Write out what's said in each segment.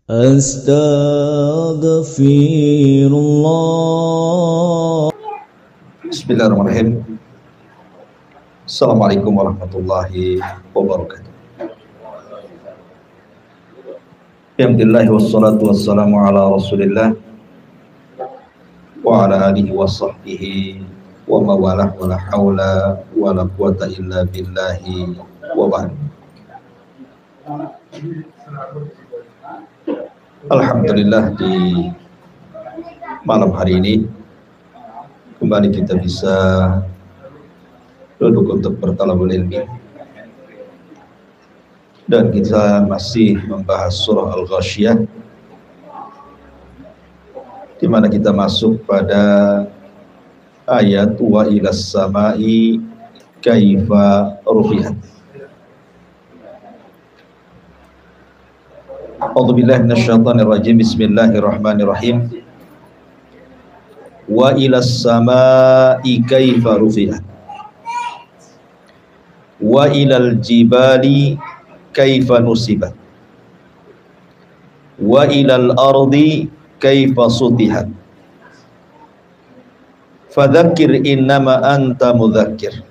Astaghfirullah. Bismillahirrahmanirrahim. Assalamualaikum warahmatullahi wabarakatuh. Alhamdulillah wassalatu wassalamu ala Rasulillah wa ala alihi wa sahbihi wa mawalah wa la hawla wa la quwata illa billahi wa ba'd. Alhamdulillah, di malam hari ini kembali kita bisa duduk untuk bertalabul ilmi, dan kita masih membahas surah Al-Ghasyiyah, di mana kita masuk pada ayat wa ilas samai kaifa rufi'at. A'udzubillahi minasyaitonir rajim. Bismillahirrahmanirrahim. Wa ilas samai kaifa rufi'at wa ilal jibali kaifa nusibat wa ilal ardi kaifa sutihat fadzakir innama anta mudzakkir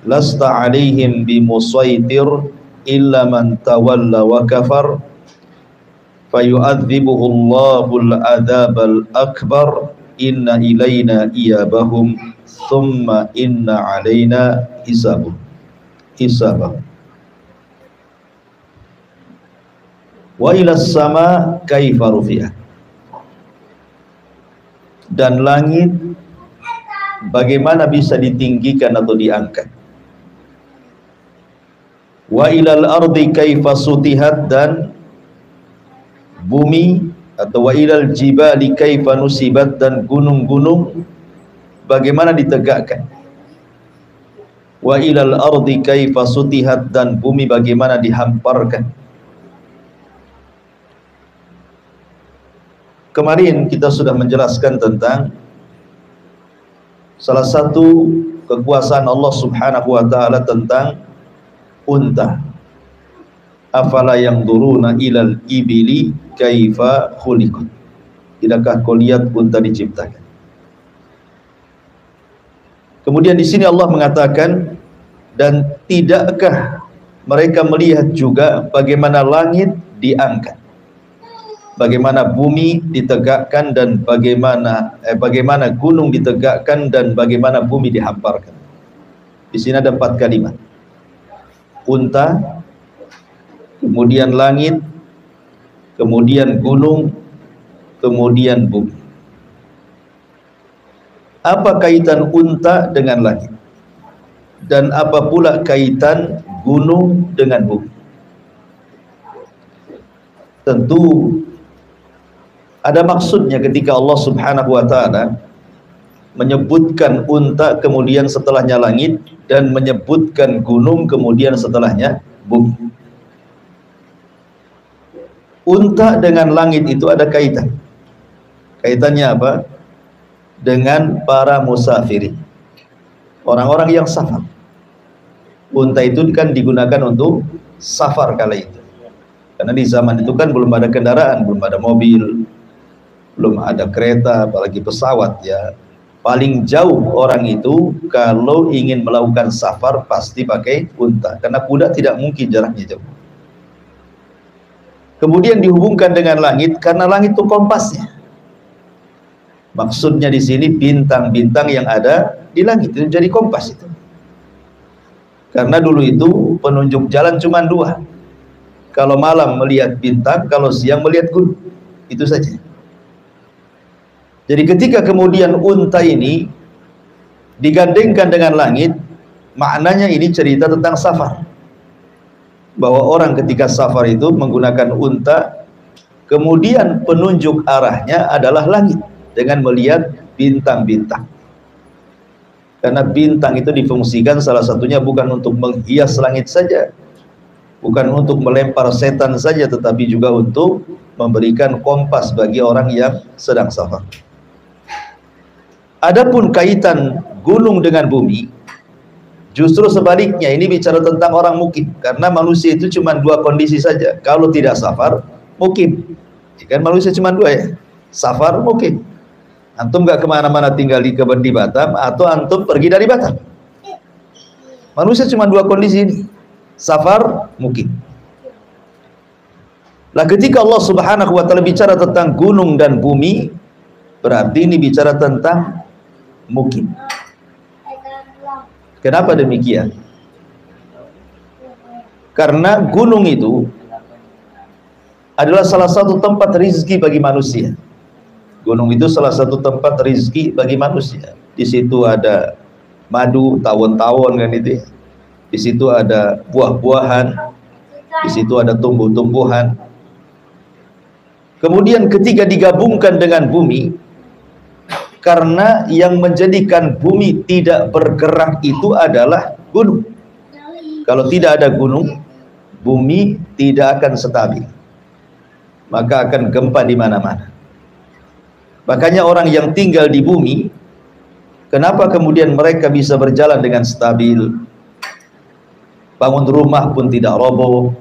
lasta alaihim bimusaitir illa man tawalla wa kafar fayu'adzibuhu Allahul adzabal akbar inna ilaina iyabahum thumma inna alaina hisabahum. Wa ilas sama kaifa rufi'at, dan langit bagaimana bisa ditinggikan atau diangkat. Wa ilal ardi kaifa sutihat, dan bumi atau wa ilal jibali kaifa nusibat, dan gunung-gunung bagaimana ditegakkan. Wa ilal ardi kaifa sutihat, dan bumi bagaimana dihamparkan. Kemarin kita sudah menjelaskan tentang salah satu kekuasaan Allah Subhanahu wa taala tentang unta. Afala yanzuruna ilal ibili kaifa khuliqat. Tidakkah kau lihat unta diciptakan? Kemudian di sini Allah mengatakan, dan tidakkah mereka melihat juga bagaimana langit diangkat, bagaimana bumi ditegakkan, dan bagaimana gunung ditegakkan, dan bagaimana bumi dihamparkan. Di sini ada 4 kalimat: unta, kemudian langit, kemudian gunung, kemudian bumi. Apa kaitan unta dengan langit? Dan apa pula kaitan gunung dengan bumi? Tentu ada maksudnya ketika Allah Subhanahu wa taala menyebutkan unta kemudian setelahnya langit, dan menyebutkan gunung kemudian setelahnya bumi. Unta dengan langit itu ada kaitan. Kaitannya apa? Dengan para musafirin, orang-orang yang safar. Unta itu kan digunakan untuk safar kala itu, karena di zaman itu kan belum ada kendaraan, belum ada mobil, belum ada kereta, apalagi pesawat ya. Paling jauh orang itu kalau ingin melakukan safar pasti pakai unta, karena kuda tidak mungkin jaraknya jauh. Kemudian dihubungkan dengan langit karena langit itu kompasnya. Maksudnya di sini bintang-bintang yang ada di langit itu jadi kompas itu. Karena dulu itu penunjuk jalan cuma 2. Kalau malam melihat bintang, kalau siang melihat gunung. Itu saja. Jadi ketika kemudian unta ini digandengkan dengan langit, maknanya ini cerita tentang safar. Bahwa orang ketika safar itu menggunakan unta, kemudian penunjuk arahnya adalah langit dengan melihat bintang-bintang. Karena bintang itu difungsikan salah satunya bukan untuk menghias langit saja, bukan untuk melempar setan saja, tetapi juga untuk memberikan kompas bagi orang yang sedang safar. Adapun kaitan gunung dengan bumi, justru sebaliknya, ini bicara tentang orang mukmin. Karena manusia itu cuma 2 kondisi saja. Kalau tidak safar, mukim. Kan manusia cuma dua ya, safar, mukim. Antum nggak kemana-mana tinggal di Batam, atau antum pergi dari Batam. Manusia cuma dua kondisi ini, safar, mukim. Lah ketika Allah Subhanahu wa taala bicara tentang gunung dan bumi, berarti ini bicara tentang mukim. Kenapa demikian? Karena gunung itu adalah salah satu tempat rizki bagi manusia. Gunung itu salah satu tempat rizki bagi manusia. Di situ ada madu, tawon-tawon kan itu. Di situ ada buah-buahan, di situ ada tumbuh-tumbuhan. Kemudian ketika digabungkan dengan bumi, karena yang menjadikan bumi tidak bergerak itu adalah gunung. Kalau tidak ada gunung, bumi tidak akan stabil, maka akan gempa di mana-mana. Makanya orang yang tinggal di bumi, kenapa kemudian mereka bisa berjalan dengan stabil, bangun rumah pun tidak roboh,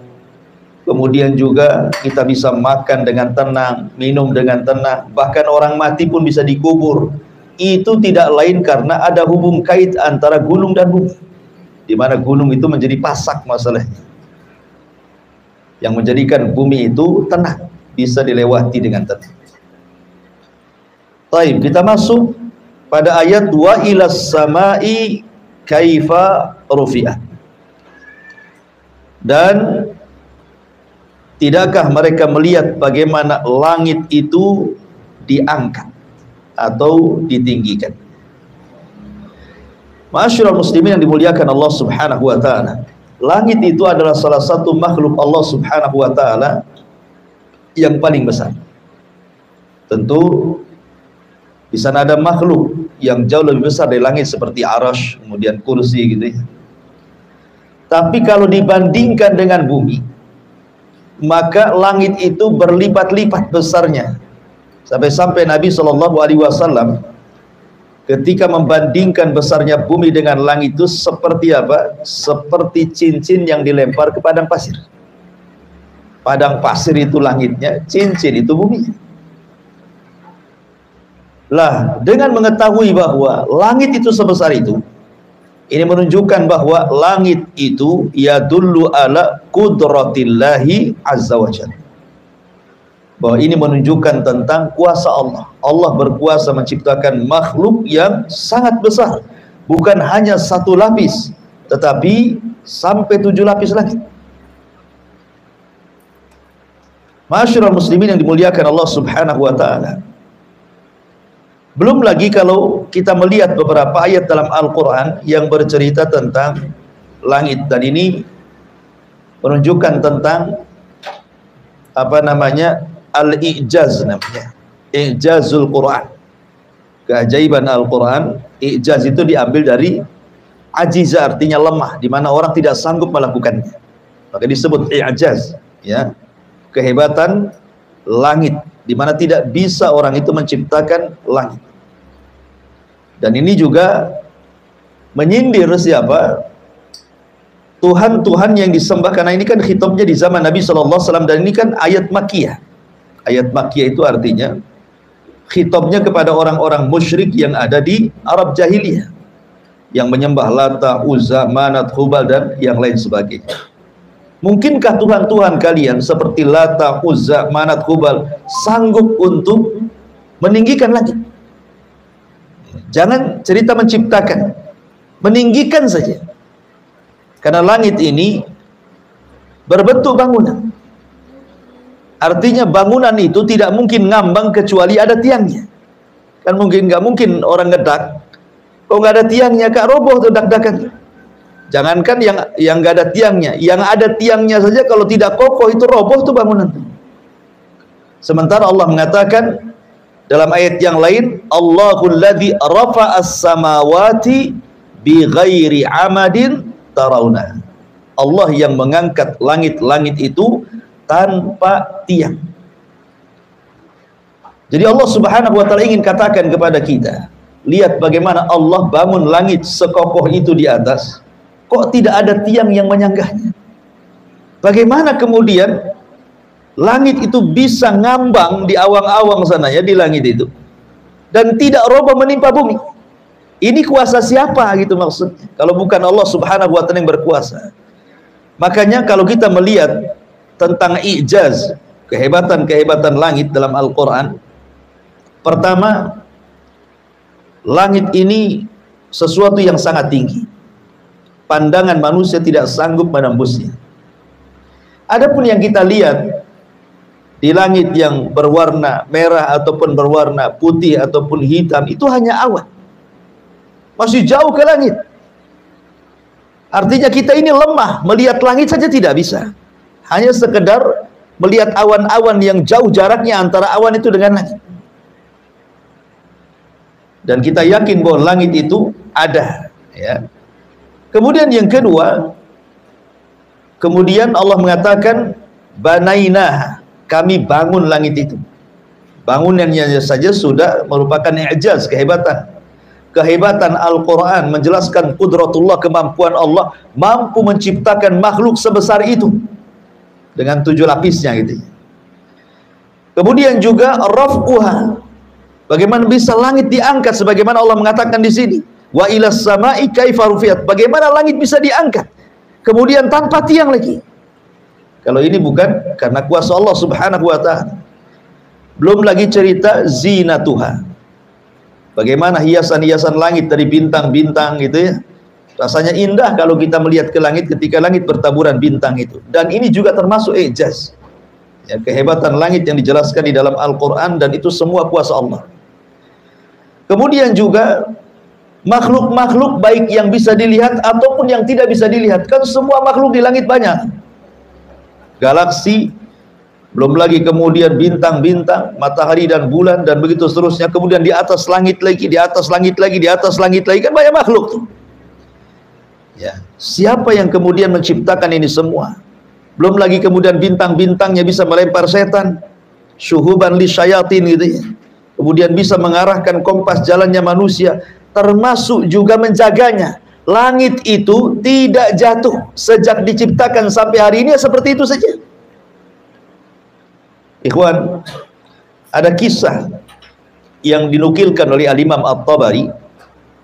kemudian juga kita bisa makan dengan tenang, minum dengan tenang, bahkan orang mati pun bisa dikubur. Itu tidak lain karena ada hubung kait antara gunung dan bumi, di mana gunung itu menjadi pasak masalahnya, yang menjadikan bumi itu tenang, bisa dilewati dengan tenang. Baik, kita masuk pada ayat wa ilas samai kaifa rufi'at. Dan tidakkah mereka melihat bagaimana langit itu diangkat atau ditinggikan? Ma'asyiral muslimin yang dimuliakan Allah Subhanahu wa taala, langit itu adalah salah satu makhluk Allah Subhanahu wa taala yang paling besar. Tentu di sana ada makhluk yang jauh lebih besar dari langit seperti arasy, kemudian kursi gitu ya. Tapi kalau dibandingkan dengan bumi, maka langit itu berlipat-lipat besarnya. Sampai-sampai Nabi Shallallahu alaihi wasallam ketika membandingkan besarnya bumi dengan langit itu seperti apa? Seperti cincin yang dilempar ke padang pasir. Padang pasir itu langitnya, cincin itu bumi. Lah, dengan mengetahui bahwa langit itu sebesar itu, ini menunjukkan bahwa langit itu yadullu ala qudratillahi azza wa jalla. Bahwa ini menunjukkan tentang kuasa Allah. Allah berkuasa menciptakan makhluk yang sangat besar, bukan hanya satu lapis, tetapi sampai 7 lapis lagi. Ma'asyiral muslimin yang dimuliakan Allah Subhanahu wa taala. Belum lagi kalau kita melihat beberapa ayat dalam Al-Quran yang bercerita tentang langit, dan ini menunjukkan tentang apa namanya, al-i'jaz namanya, i'jazul Quran, keajaiban Al-Quran. I'jaz itu diambil dari ajiza, artinya lemah, di mana orang tidak sanggup melakukannya, maka disebut i'jaz ya, kehebatan langit, di mana tidak bisa orang itu menciptakan langit. Dan ini juga menyindir siapa? Tuhan-Tuhan yang disembah, karena ini kan khitabnya di zaman Nabi SAW, dan ini kan ayat Makkiyah. Ayat Makkiyah itu artinya khitabnya kepada orang-orang musyrik yang ada di Arab Jahiliyah, yang menyembah Lata, Uzza, Manat, Hubal, dan yang lain sebagainya. Mungkinkah Tuhan-Tuhan kalian seperti Lata, Uzza, Manat, Hubal sanggup untuk meninggikan langit? Jangan cerita menciptakan, meninggikan saja. Karena langit ini berbentuk bangunan. Artinya bangunan itu tidak mungkin ngambang kecuali ada tiangnya. Kan mungkin, nggak mungkin orang ngedak, kok nggak ada tiangnya, kak roboh tuh dak-dakan. Jangankan yang nggak ada tiangnya, yang ada tiangnya saja kalau tidak kokoh itu roboh tuh bangunan. Sementara Allah mengatakan dalam ayat yang lain, Allahul ladzi rafa'as samawati bi ghairi amadin tarawna. Allah yang mengangkat langit-langit itu tanpa tiang. Jadi Allah Subhanahu wa taala ingin katakan kepada kita, lihat bagaimana Allah bangun langit sekokoh itu di atas, kok tidak ada tiang yang menyanggahnya. Bagaimana kemudian Langit itu bisa ngambang di awang-awang sana ya, di langit itu, dan tidak roboh menimpa bumi. Ini kuasa siapa gitu maksudnya, kalau bukan Allah subhanahu wa ta'ala yang berkuasa. Makanya kalau kita melihat tentang i'jaz, kehebatan-kehebatan langit dalam Al-Quran, pertama, langit ini sesuatu yang sangat tinggi, pandangan manusia tidak sanggup menembusnya. Adapun yang kita lihat di langit yang berwarna merah ataupun berwarna putih ataupun hitam, itu hanya awan, masih jauh ke langit. Artinya kita ini lemah, melihat langit saja tidak bisa, hanya sekedar melihat awan-awan yang jauh jaraknya antara awan itu dengan langit. Dan kita yakin bahwa langit itu ada ya. Kemudian yang kedua, kemudian Allah mengatakan banainah, kami bangun langit itu. Bangunannya saja sudah merupakan i'jaz, kehebatan. Kehebatan Al-Quran menjelaskan qudratullah, kemampuan Allah mampu menciptakan makhluk sebesar itu dengan 7 lapisnya gitu. Kemudian juga raf'uha, bagaimana bisa langit diangkat sebagaimana Allah mengatakan di sini, wa ilas sama'i kaifa rufiat, bagaimana langit bisa diangkat kemudian tanpa tiang lagi. Kalau ini bukan karena kuasa Allah subhanahu wa ta'ala. Belum lagi cerita zinatuha, bagaimana hiasan-hiasan langit dari bintang-bintang gitu ya. Rasanya indah kalau kita melihat ke langit ketika langit bertaburan bintang itu. Dan ini juga termasuk i'jaz ya, kehebatan langit yang dijelaskan di dalam Al-Quran, dan itu semua kuasa Allah. Kemudian juga makhluk-makhluk baik yang bisa dilihat ataupun yang tidak bisa dilihat, kan semua makhluk di langit banyak, galaksi, belum lagi kemudian bintang-bintang, matahari dan bulan, dan begitu seterusnya. Kemudian di atas langit lagi, di atas langit lagi, di atas langit lagi, kan banyak makhluk tuh ya. Siapa yang kemudian menciptakan ini semua? Belum lagi kemudian bintang-bintangnya bisa melempar setan, syuhuban li syayatin gitu ya. Kemudian bisa mengarahkan kompas jalannya manusia, termasuk juga menjaganya. Langit itu tidak jatuh sejak diciptakan sampai hari ini ya, seperti itu saja. Ikhwan, ada kisah yang dinukilkan oleh Al-Imam At-Tabari,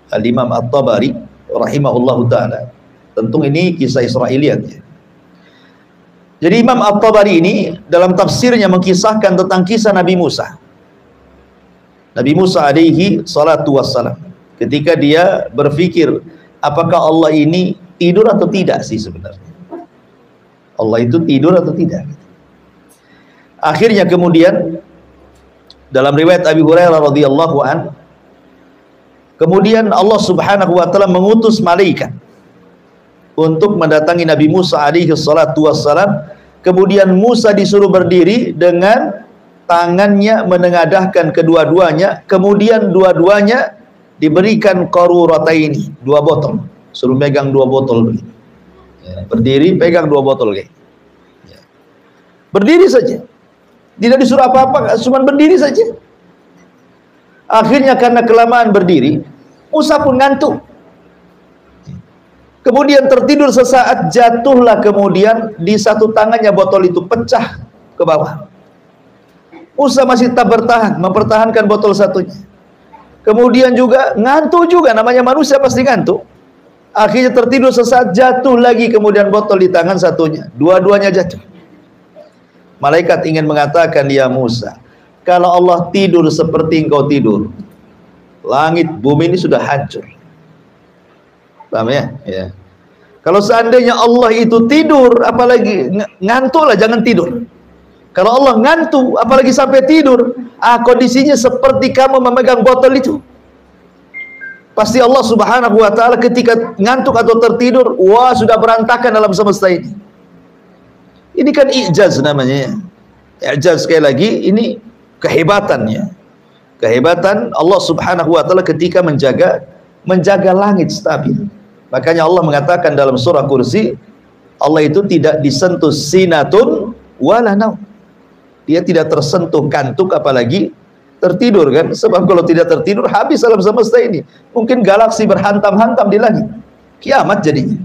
Al-Imam At-Tabari rahimahullahu ta'ala. Tentu ini kisah Israiliyat ya. Jadi Imam At-Tabari ini dalam tafsirnya mengkisahkan tentang kisah Nabi Musa. Nabi Musa alaihi salatu wassalam, ketika dia berpikir, apakah Allah ini tidur atau tidak sih sebenarnya? Allah itu tidur atau tidak? Akhirnya kemudian dalam riwayat Abi Hurairah radhiyallahu an, kemudian Allah subhanahu wa ta'ala mengutus malaikat untuk mendatangi Nabi Musa alaihi salatu wassalam. Kemudian Musa disuruh berdiri dengan tangannya menengadahkan kedua-duanya, kemudian dua-duanya diberikan qarurataini, 2 botol, suruh megang 2 botol ya, berdiri pegang 2 botol ya. Berdiri saja, tidak disuruh apa-apa, cuma berdiri saja. Akhirnya karena kelamaan berdiri, Musa pun ngantuk, kemudian tertidur sesaat, jatuhlah kemudian di satu tangannya botol itu, pecah ke bawah. Musa masih tak bertahan, mempertahankan botol satunya. Kemudian juga ngantuk juga, namanya manusia pasti ngantuk. Akhirnya tertidur sesaat, jatuh lagi kemudian botol di tangan satunya, dua-duanya jatuh. Malaikat ingin mengatakan, ya Musa, kalau Allah tidur seperti engkau tidur, langit bumi ini sudah hancur. Paham ya? Ya. Kalau seandainya Allah itu tidur, apalagi ngantuklah, jangan tidur. Kalau Allah ngantuk, apalagi sampai tidur, kondisinya seperti kamu memegang botol itu. Pasti Allah subhanahu wa ta'ala ketika ngantuk atau tertidur, wah sudah berantakan alam semesta ini. Ini kan i'jaz namanya. I'jaz sekali lagi, ini kehebatannya. Kehebatan Allah subhanahu wa ta'ala ketika menjaga langit stabil. Makanya Allah mengatakan dalam surah Kursi, Allah itu tidak disentuh sinatun wala naum. Dia tidak tersentuh kantuk apalagi tertidur kan. Sebab kalau tidak tertidur habis alam semesta ini. Mungkin galaksi berhantam-hantam di langit. Kiamat jadinya.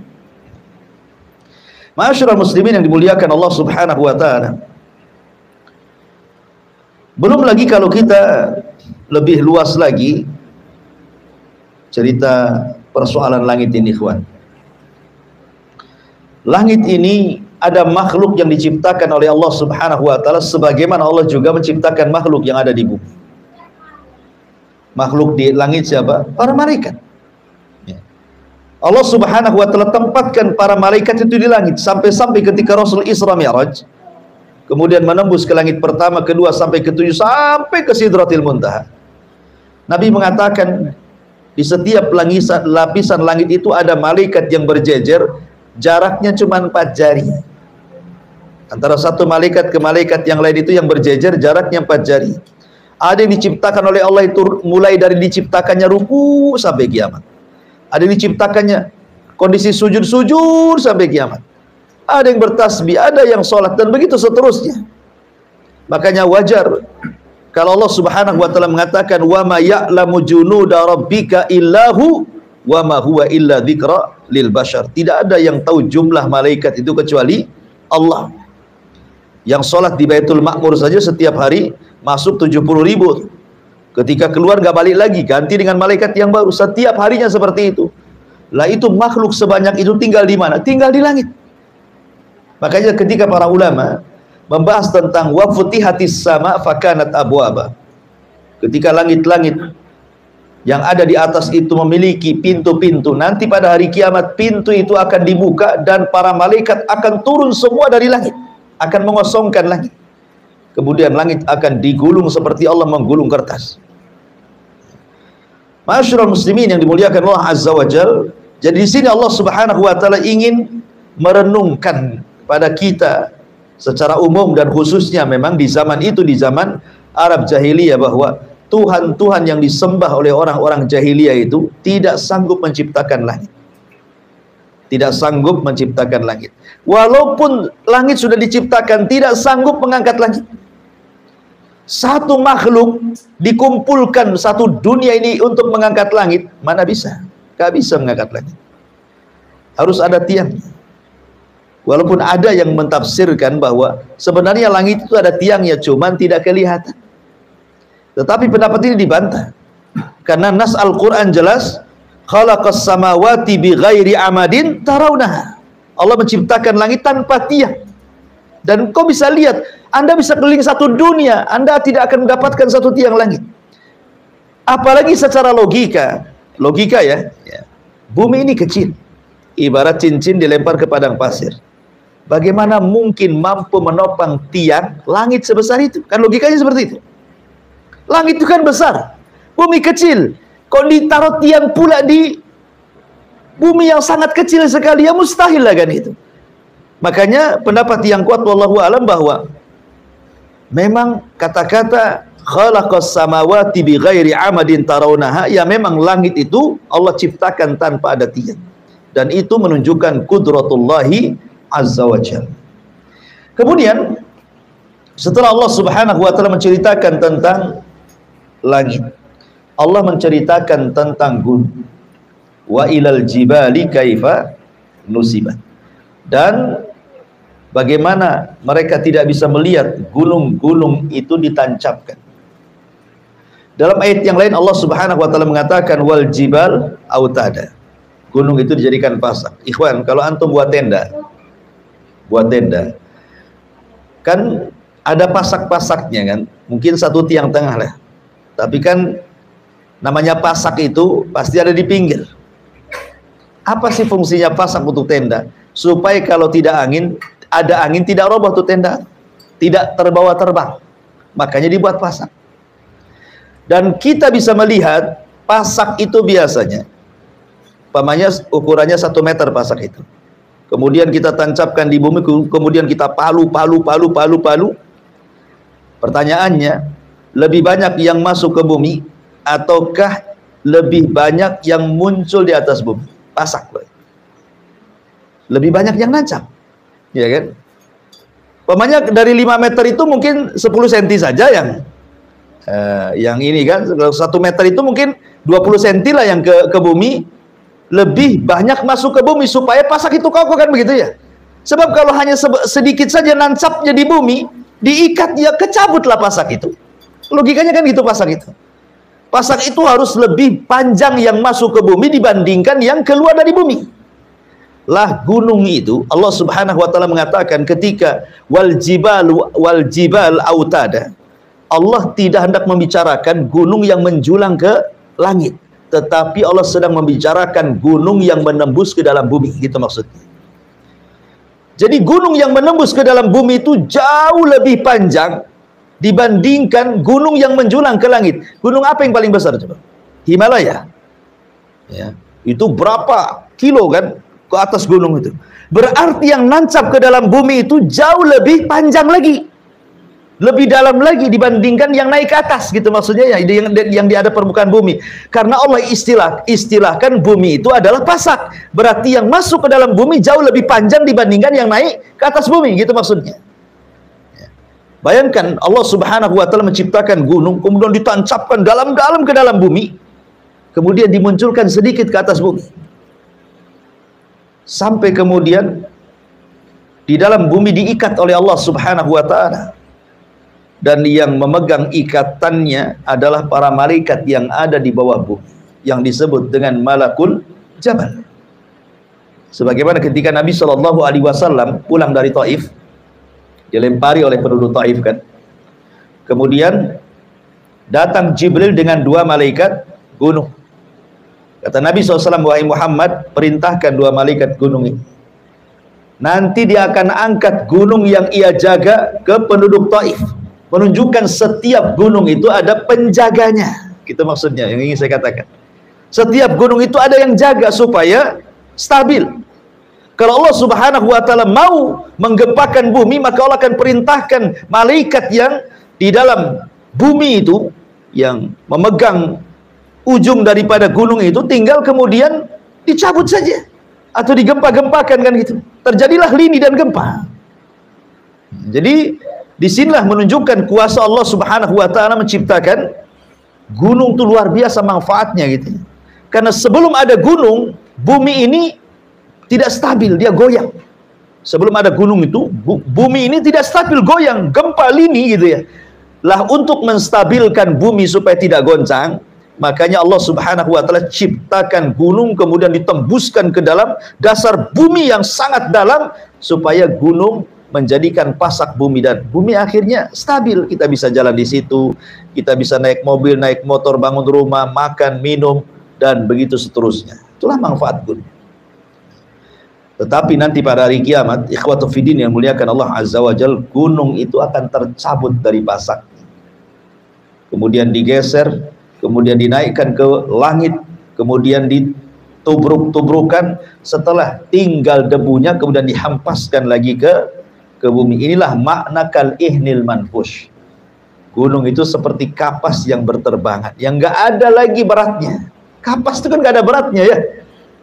Ma'asyiral muslimin yang dimuliakan Allah subhanahu wa ta'ala. Belum lagi kalau kita lebih luas lagi cerita persoalan langit ini, ikhwan. Langit ini ada makhluk yang diciptakan oleh Allah Subhanahu wa taala, sebagaimana Allah juga menciptakan makhluk yang ada di bumi. Makhluk di langit siapa? Para malaikat. Allah Subhanahu wa taala tempatkan para malaikat itu di langit, sampai-sampai ketika Rasul Isra Mi'raj kemudian menembus ke langit pertama, kedua, sampai ketujuh, sampai ke Sidratil Muntaha. Nabi mengatakan di setiap lapisan langit itu ada malaikat yang berjejer, jaraknya cuma 4 jari. Antara satu malaikat ke malaikat yang lain itu yang berjejer jaraknya 4 jari. Ada yang diciptakan oleh Allah itu mulai dari diciptakannya ruku sampai kiamat. Ada yang diciptakannya kondisi sujud-sujud sampai kiamat. Ada yang bertasbih, ada yang sholat, dan begitu seterusnya. Makanya wajar kalau Allah Subhanahu wa taala mengatakan wa ma ya'lamu junuda rabbika illahu wa ma huwa illa dzikra lil bashar. Tidak ada yang tahu jumlah malaikat itu kecuali Allah. Yang sholat di Baitul Ma'mur saja setiap hari masuk 70.000. Ketika keluar nggak balik lagi, ganti dengan malaikat yang baru. Setiap harinya seperti itu. Lah itu makhluk sebanyak itu tinggal di mana? Tinggal di langit. Makanya ketika para ulama membahas tentang wa futihatis sama fakanat abwaba, ketika langit-langit yang ada di atas itu memiliki pintu-pintu, nanti pada hari kiamat pintu itu akan dibuka dan para malaikat akan turun semua dari langit, akan mengosongkan langit. Kemudian langit akan digulung seperti Allah menggulung kertas. Ma'asyiral muslimin yang dimuliakan Allah Azza wa Jalla. Jadi di sini Allah Subhanahu wa taala ingin merenungkan pada kita secara umum dan khususnya memang di zaman itu, di zaman Arab jahiliyah, bahwa Tuhan-Tuhan yang disembah oleh orang-orang jahiliyah itu tidak sanggup menciptakan langit. Tidak sanggup menciptakan langit. Walaupun langit sudah diciptakan, tidak sanggup mengangkat langit. Satu makhluk dikumpulkan satu dunia ini untuk mengangkat langit, mana bisa? Gak bisa mengangkat langit. Harus ada tiang. Walaupun ada yang mentafsirkan bahwa sebenarnya langit itu ada tiangnya, cuman tidak kelihatan. Tetapi pendapat ini dibantah. Karena nas Al-Quran jelas, khalaqas samawati bighairi amadin tarawnaha. Allah menciptakan langit tanpa tiang. Dan kau bisa lihat, Anda bisa keliling satu dunia, Anda tidak akan mendapatkan satu tiang langit. Apalagi secara logika. Logika ya. Bumi ini kecil. Ibarat cincin dilempar ke padang pasir. Bagaimana mungkin mampu menopang tiang langit sebesar itu? Kan logikanya seperti itu. Langit itu kan besar, bumi kecil. Kok ditaruh tiang pula di bumi yang sangat kecil sekali? Ya mustahil lah kan itu. Makanya pendapat yang kuat wallahu alam bahwa memang kata-kata khalaqas samawati bighairi amadin tarawnaha, ya memang langit itu Allah ciptakan tanpa ada tiang. Dan itu menunjukkan kudratullahi azza wa jalla. Kemudian setelah Allah Subhanahu wa taala menceritakan tentang langit, Allah menceritakan tentang gunung. Wa ilal jibali kaifa nusibat. Dan bagaimana mereka tidak bisa melihat gunung-gunung itu ditancapkan. Dalam ayat yang lain Allah Subhanahu wa taala mengatakan wal jibal autada. Gunung itu dijadikan pasak. Ikhwan, kalau antum buat tenda, kan ada pasak-pasaknya kan, mungkin satu tiang tengah lah, tapi kan namanya pasak itu pasti ada di pinggir. Apa sih fungsinya pasak untuk tenda? Supaya kalau tidak angin, ada angin tidak roboh tuh tenda, tidak terbawa terbang, makanya dibuat pasak. Dan kita bisa melihat pasak itu biasanya umpamanya ukurannya 1 meter pasak itu. Kemudian kita tancapkan di bumi, kemudian kita palu. Pertanyaannya, lebih banyak yang masuk ke bumi ataukah lebih banyak yang muncul di atas bumi? Pasak. Lebih banyak yang nancap. Ya kan? Umpamanya dari 5 meter itu mungkin 10 cm saja yang ini kan. 1 meter itu mungkin 20 cm lah yang ke bumi. Lebih banyak masuk ke bumi supaya pasak itu kokoh kan begitu ya. Sebab kalau hanya sedikit saja nancapnya di bumi, diikat ya kecabutlah pasak itu. Logikanya kan gitu pasak itu. Pasak itu harus lebih panjang yang masuk ke bumi dibandingkan yang keluar dari bumi. Lah gunung itu Allah Subhanahu wa taala mengatakan ketika wal jibal autada. Allah tidak hendak membicarakan gunung yang menjulang ke langit, tetapi Allah sedang membicarakan gunung yang menembus ke dalam bumi, gitu maksudnya. Jadi gunung yang menembus ke dalam bumi itu jauh lebih panjang dibandingkan gunung yang menjulang ke langit. Gunung apa yang paling besar coba? Himalaya. Ya, itu berapa kilo kan ke atas gunung itu? Berarti yang nancap ke dalam bumi itu jauh lebih panjang lagi, lebih dalam lagi dibandingkan yang naik ke atas, gitu maksudnya ya, yang di ada permukaan bumi. Karena Allah istilahkan bumi itu adalah pasak, berarti yang masuk ke dalam bumi jauh lebih panjang dibandingkan yang naik ke atas bumi, gitu maksudnya. Bayangkan Allah Subhanahu wa taala menciptakan gunung, kemudian ditancapkan dalam-dalam ke dalam bumi, kemudian dimunculkan sedikit ke atas bumi, sampai kemudian di dalam bumi diikat oleh Allah Subhanahu wa taala, dan yang memegang ikatannya adalah para malaikat yang ada di bawah bumi, yang disebut dengan malakul jabal. Sebagaimana ketika Nabi SAW pulang dari Taif, dilempari oleh penduduk Taif kan, kemudian datang Jibril dengan 2 malaikat gunung. Kata Nabi SAW, wahai Muhammad, perintahkan 2 malaikat gunung ini, nanti dia akan angkat gunung yang ia jaga ke penduduk Taif, menunjukkan setiap gunung itu ada penjaganya. Gitu maksudnya yang ingin saya katakan. Setiap gunung itu ada yang jaga supaya stabil. Kalau Allah Subhanahu wa taala mau menggempakan bumi, maka Allah akan perintahkan malaikat yang di dalam bumi itu, yang memegang ujung daripada gunung itu, tinggal kemudian dicabut saja atau digempa-gempakan kan gitu. Terjadilah lini dan gempa. Jadi disinilah menunjukkan kuasa Allah Subhanahu wa taala menciptakan gunung itu luar biasa manfaatnya gitu. Karena sebelum ada gunung, bumi ini tidak stabil, dia goyang. Sebelum ada gunung itu, bumi ini tidak stabil, goyang, gempa lini gitu ya. Lah untuk menstabilkan bumi supaya tidak goncang, makanya Allah Subhanahu wa taala ciptakan gunung, kemudian ditembuskan ke dalam dasar bumi yang sangat dalam, supaya gunung menjadikan pasak bumi, dan bumi akhirnya stabil. Kita bisa jalan di situ, kita bisa naik mobil, naik motor, bangun rumah, makan, minum, dan begitu seterusnya. Itulah manfaat gunung. Tetapi nanti pada hari kiamat, ikhwatu fiddin yang muliakan Allah Azza wa Jal, gunung itu akan tercabut dari pasak, kemudian digeser, kemudian dinaikkan ke langit, kemudian ditubruk-tubrukan, setelah tinggal debunya kemudian dihampaskan lagi ke bumi. Inilah makna kal ihnil manfush. Gunung itu seperti kapas yang berterbangan, yang nggak ada lagi beratnya. Kapas itu kan nggak ada beratnya ya.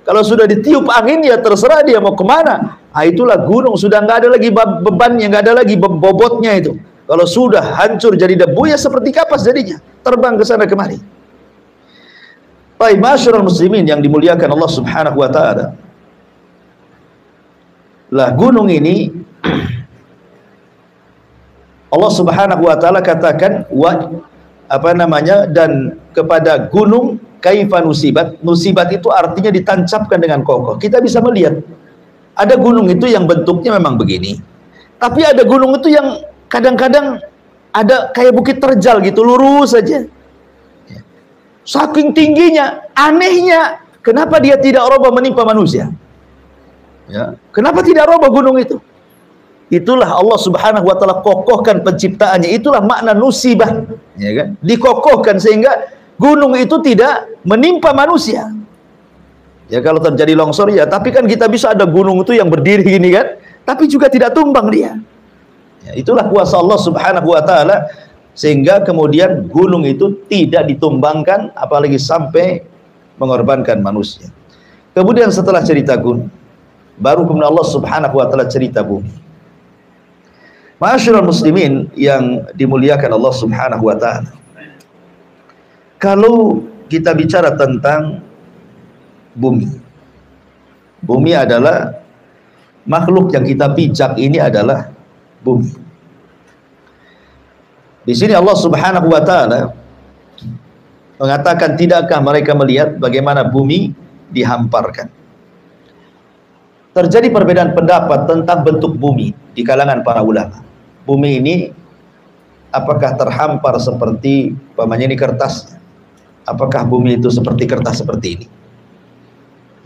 Kalau sudah ditiup angin ya terserah dia mau kemana. Ah, itulah gunung, sudah nggak ada lagi bebannya, nggak ada lagi bobotnya itu. Kalau sudah hancur jadi debu ya seperti kapas jadinya, terbang ke sana kemari. Baik, masyarul muslimin yang dimuliakan Allah Subhanahu wa taala. Lah gunung ini Allah Subhanahu wa taala katakan dan kepada gunung kaifa nusibat. Nusibat itu artinya ditancapkan dengan kokoh. Kita bisa melihat ada gunung itu yang bentuknya memang begini, tapi ada gunung itu yang kadang-kadang ada kayak bukit terjal gitu, lurus saja. Saking tingginya, anehnya, kenapa dia tidak roboh menimpa manusia? Ya, kenapa tidak roboh gunung itu? Itulah Allah Subhanahu wa taala kokohkan penciptaannya. Itulah makna nusibah, ya kan? Dikokohkan sehingga gunung itu tidak menimpa manusia. Ya kalau terjadi longsor ya, tapi kan kita bisa ada gunung itu yang berdiri gini kan, tapi juga tidak tumbang dia. Ya, itulah kuasa Allah Subhanahu wa taala, sehingga kemudian gunung itu tidak ditumbangkan, apalagi sampai mengorbankan manusia. Kemudian setelah cerita gunung, baru kemudian Allah Subhanahu wa taala cerita bumi. Ma'asyiral muslimin yang dimuliakan Allah Subhanahu wa taala. Kalau kita bicara tentang bumi, bumi adalah makhluk yang kita pijak, ini adalah bumi. Di sini Allah Subhanahu wa taala mengatakan, tidakkah mereka melihat bagaimana bumi dihamparkan? Terjadi perbedaan pendapat tentang bentuk bumi di kalangan para ulama. Bumi ini apakah terhampar seperti umpamanya ini kertas? Apakah bumi itu seperti kertas seperti ini?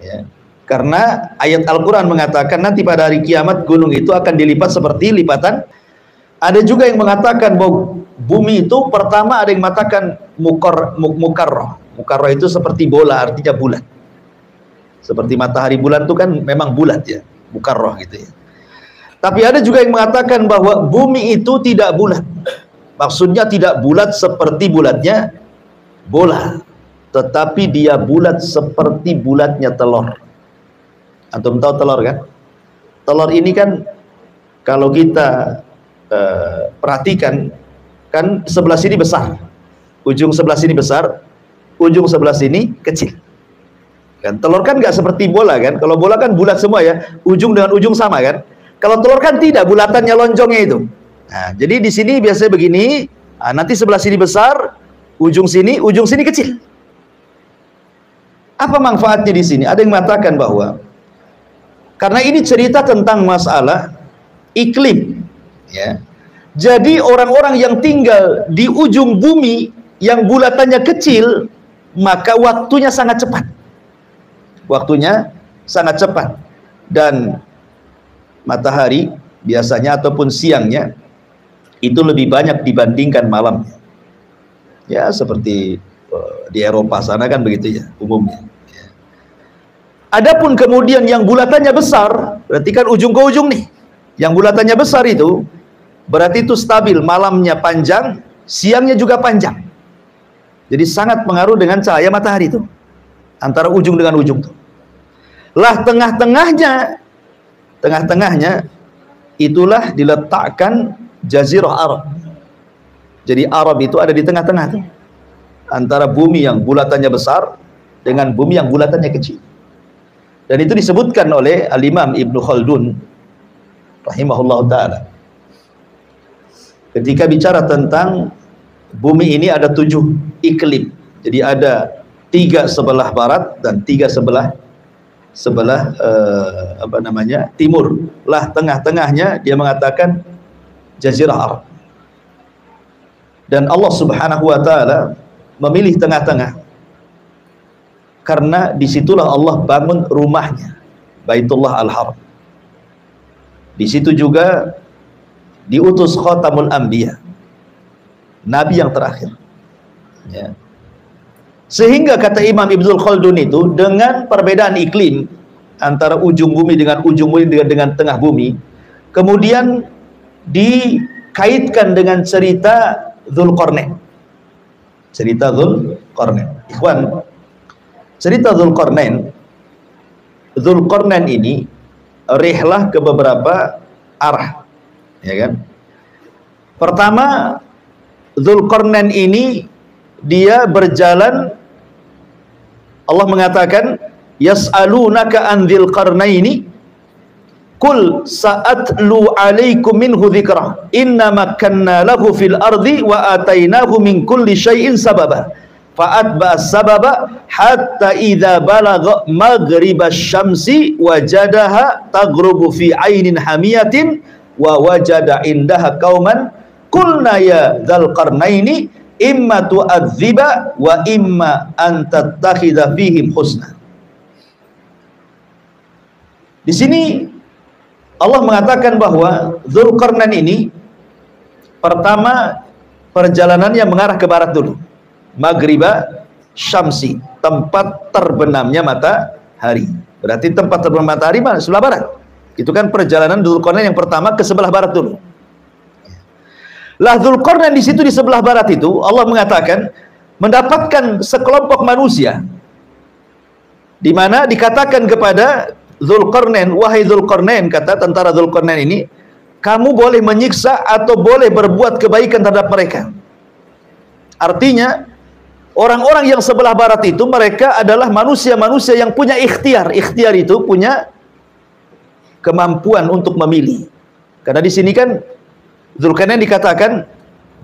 Ya. Karena ayat Al-Quran mengatakan nanti pada hari kiamat gunung itu akan dilipat seperti lipatan. Ada juga yang mengatakan bahwa bumi itu pertama ada yang mengatakan mukarrah. Mukarrah itu seperti bola, artinya bulat. Seperti matahari bulan itu kan memang bulat ya, mukarrah gitu ya. Tapi ada juga yang mengatakan bahwa bumi itu tidak bulat. Maksudnya tidak bulat seperti bulatnya bola, tetapi dia bulat seperti bulatnya telur. Antum tahu telur kan? Telur ini kan kalau kita perhatikan kan sebelah sini besar, ujung sebelah sini besar, ujung sebelah sini kecil. Kan telur kan nggak seperti bola kan? Kalau bola kan bulat semua ya, ujung dengan ujung sama kan? Kalau telur kan tidak, bulatannya lonjongnya itu. Nah, jadi di sini biasanya begini, nanti sebelah sini besar, ujung sini kecil. Apa manfaatnya di sini? Ada yang mengatakan bahwa karena ini cerita tentang masalah iklim, ya. Jadi orang-orang yang tinggal di ujung bumi yang bulatannya kecil, maka waktunya sangat cepat. Waktunya sangat cepat. Dan matahari biasanya ataupun siangnya itu lebih banyak dibandingkan malamnya. Ya, seperti di Eropa sana kan begitu ya umumnya. Ya. Adapun kemudian yang bulatannya besar, berarti kan ujung ke ujung nih. Yang bulatannya besar itu berarti itu stabil, malamnya panjang, siangnya juga panjang. Jadi sangat pengaruh dengan cahaya matahari itu. Antara ujung dengan ujung tuh. Lah tengah-tengahnya itulah diletakkan Jazirah Arab. Jadi Arab itu ada di tengah-tengah tuh. Antara bumi yang bulatannya besar dengan bumi yang bulatannya kecil. Dan itu disebutkan oleh Al-Imam Ibnu Khaldun rahimahullah ta'ala. Ketika bicara tentang bumi ini ada 7 iklim. Jadi ada 3 sebelah barat dan 3 sebelah timur. Lah tengah-tengahnya dia mengatakan Jazirah Arab. Dan Allah Subhanahu wa taala memilih tengah-tengah karena disitulah Allah bangun rumahnya, Baitullah Al-Haram. Di situ juga diutus Khatamul Anbiya, Nabi yang terakhir, ya. Sehingga kata Imam Ibnu Khaldun itu dengan perbedaan iklim antara ujung bumi dengan ujung bumi dengan tengah bumi, kemudian dikaitkan dengan cerita Dzulqarnain. Cerita Dzulqarnain. Ikhwan, cerita Dzulqarnain ini rihlah ke beberapa arah, ya kan? Pertama, Dzulqarnain ini dia berjalan, Allah mengatakan yas'alunaka an dzil qarnaini qul sa'atlu 'alaikum minhu dzikra inna makkanna lahu fil ardi wa atainahu min kulli syai'in sababa fa'atba'a sababa hatta idza balagha maghribasy syamsi wajadaha taghrubu fi 'ainin hamiyatin wa wajada indaha qauman qulna ya dzal qarnaini imma tu'adziba wa imma an tattakhidha fihim husna. Di sini Allah mengatakan bahwa Dzulqarnain ini pertama perjalanannya mengarah ke barat dulu. Maghriba Syamsi, tempat terbenamnya matahari. Berarti tempat terbenam matahari mana? Sebelah barat. Itu kan perjalanan Dzulqarnain yang pertama ke sebelah barat dulu. Lah Dzulqarnain di situ di sebelah barat itu Allah mengatakan mendapatkan sekelompok manusia di mana dikatakan kepada Dzulqarnain, wahai Dzulqarnain, kata tentara Dzulqarnain ini, kamu boleh menyiksa atau boleh berbuat kebaikan terhadap mereka. Artinya orang-orang yang sebelah barat itu mereka adalah manusia-manusia yang punya ikhtiar. Ikhtiar itu punya kemampuan untuk memilih. Karena di sini kan Dzulqarnain dikatakan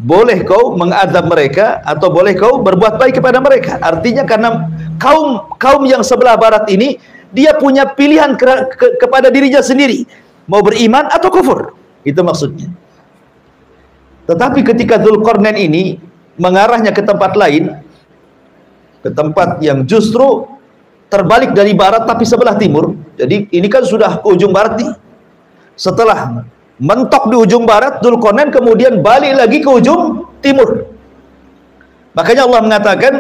boleh kau mengadab mereka atau boleh kau berbuat baik kepada mereka. Artinya karena kaum yang sebelah barat ini dia punya pilihan kepada dirinya sendiri, mau beriman atau kufur. Itu maksudnya. Tetapi ketika Dzulqarnain ini mengarahnya ke tempat lain, ke tempat yang justru terbalik dari barat tapi sebelah timur. Jadi ini kan sudah ke ujung barat nih. Setelah mentok di ujung barat, Dzulqarnain kemudian balik lagi ke ujung timur. Makanya Allah mengatakan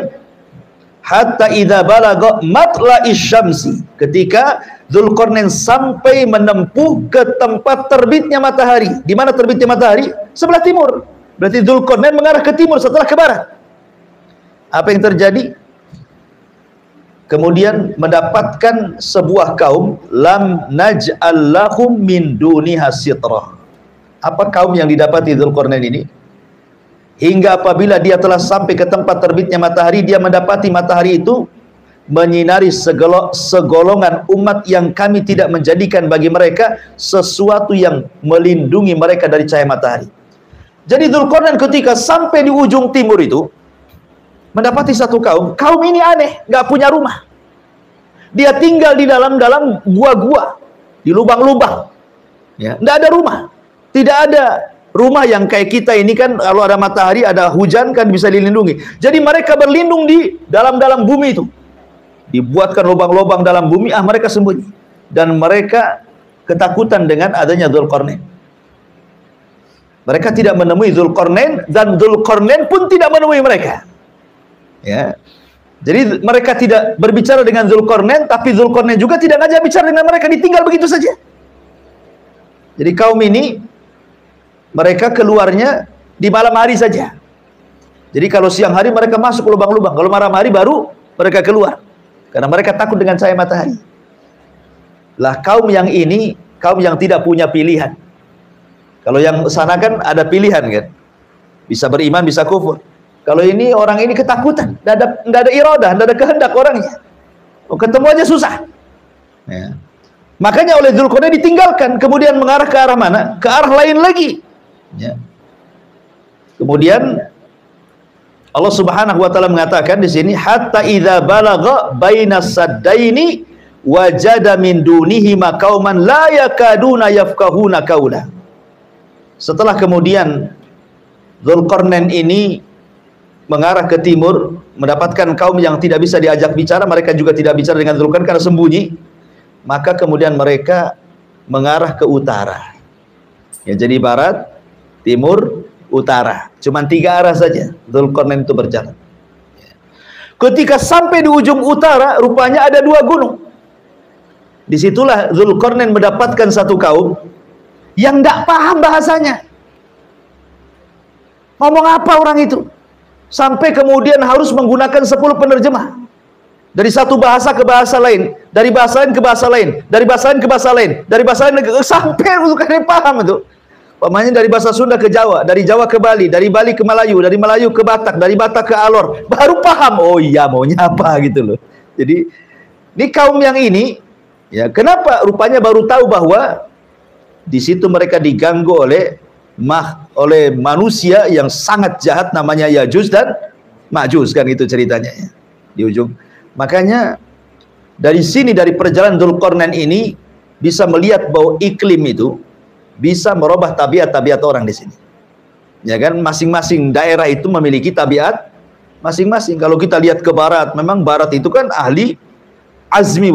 hatta idza balagha matla'is syamsi, ketika Dzulqarnain sampai menempuh ke tempat terbitnya matahari. Di mana terbitnya matahari? Sebelah timur. Berarti Dzulqarnain mengarah ke timur setelah ke barat. Apa yang terjadi? Kemudian mendapatkan sebuah kaum lam naj'al lahum min duniha sitrah. Apa kaum yang didapati Dzulqarnain ini? Hingga apabila dia telah sampai ke tempat terbitnya matahari, dia mendapati matahari itu menyinari segolongan umat yang kami tidak menjadikan bagi mereka sesuatu yang melindungi mereka dari cahaya matahari. Jadi Dzulqarnain ketika sampai di ujung timur itu mendapati satu kaum ini aneh, nggak punya rumah. Dia tinggal di dalam gua-gua, di lubang-lubang. Ya, nggak ada rumah. Tidak ada rumah yang kayak kita ini kan, kalau ada matahari, ada hujan kan bisa dilindungi. Jadi mereka berlindung di dalam bumi itu. Dibuatkan lubang-lubang dalam bumi, mereka sembunyi. Dan mereka ketakutan dengan adanya Dzulqarnain. Mereka tidak menemui Dzulqarnain dan Dzulqarnain pun tidak menemui mereka. Ya. Jadi mereka tidak berbicara dengan Dzulqarnain, tapi Dzulqarnain juga tidak ngajak bicara dengan mereka, ditinggal begitu saja. Jadi kaum ini mereka keluarnya di malam hari saja. Jadi kalau siang hari mereka masuk ke lubang-lubang, kalau malam hari baru mereka keluar. Karena mereka takut dengan cahaya matahari. Lah kaum yang ini, kaum yang tidak punya pilihan. Kalau yang sana kan ada pilihan kan. Bisa beriman, bisa kufur. Kalau ini orang ini ketakutan, nggak ada iradah, nggak ada kehendak orangnya. Ketemu aja susah. Ya. Makanya oleh Dzulqarnain ditinggalkan, kemudian mengarah ke arah mana? Ke arah lain lagi. Ya. Kemudian Allah Subhanahu wa taala mengatakan di sini hatta idza balagha bainas saddaini wajada min dunihi qauman la yakaduna yafqahuna qaula. Setelah kemudian Dzulqarnain ini mengarah ke timur, mendapatkan kaum yang tidak bisa diajak bicara, mereka juga tidak bicara dengan Dzulqarnain karena sembunyi. Maka kemudian mereka mengarah ke utara. Ya, jadi barat, timur, utara. Cuman 3 arah saja Dzulqarnain itu berjalan. Ketika sampai di ujung utara, rupanya ada 2 gunung. Disitulah Dzulqarnain mendapatkan satu kaum yang tidak paham bahasanya. Ngomong apa orang itu? Sampai kemudian harus menggunakan 10 penerjemah. Dari satu bahasa ke bahasa lain, dari bahasa lain ke bahasa lain, dari bahasa lain ke bahasa lain, dari bahasa lain ke sampai Dzulqarnain paham itu. Pokoknya dari bahasa Sunda ke Jawa, dari Jawa ke Bali, dari Bali ke Melayu, dari Melayu ke Batak, dari Batak ke Alor, baru paham. Oh iya, maunya apa gitu loh. Jadi ini kaum yang ini, ya kenapa rupanya baru tahu bahwa di situ mereka diganggu oleh manusia yang sangat jahat namanya Yajuj dan Majuj, kan itu ceritanya ya. Di ujung. Makanya dari sini, dari perjalanan Dzulqarnain ini bisa melihat bahwa iklim itu bisa merubah tabiat-tabiat orang di sini. Ya kan, masing-masing daerah itu memiliki tabiat masing-masing. Kalau kita lihat ke barat, memang barat itu kan ahli azmi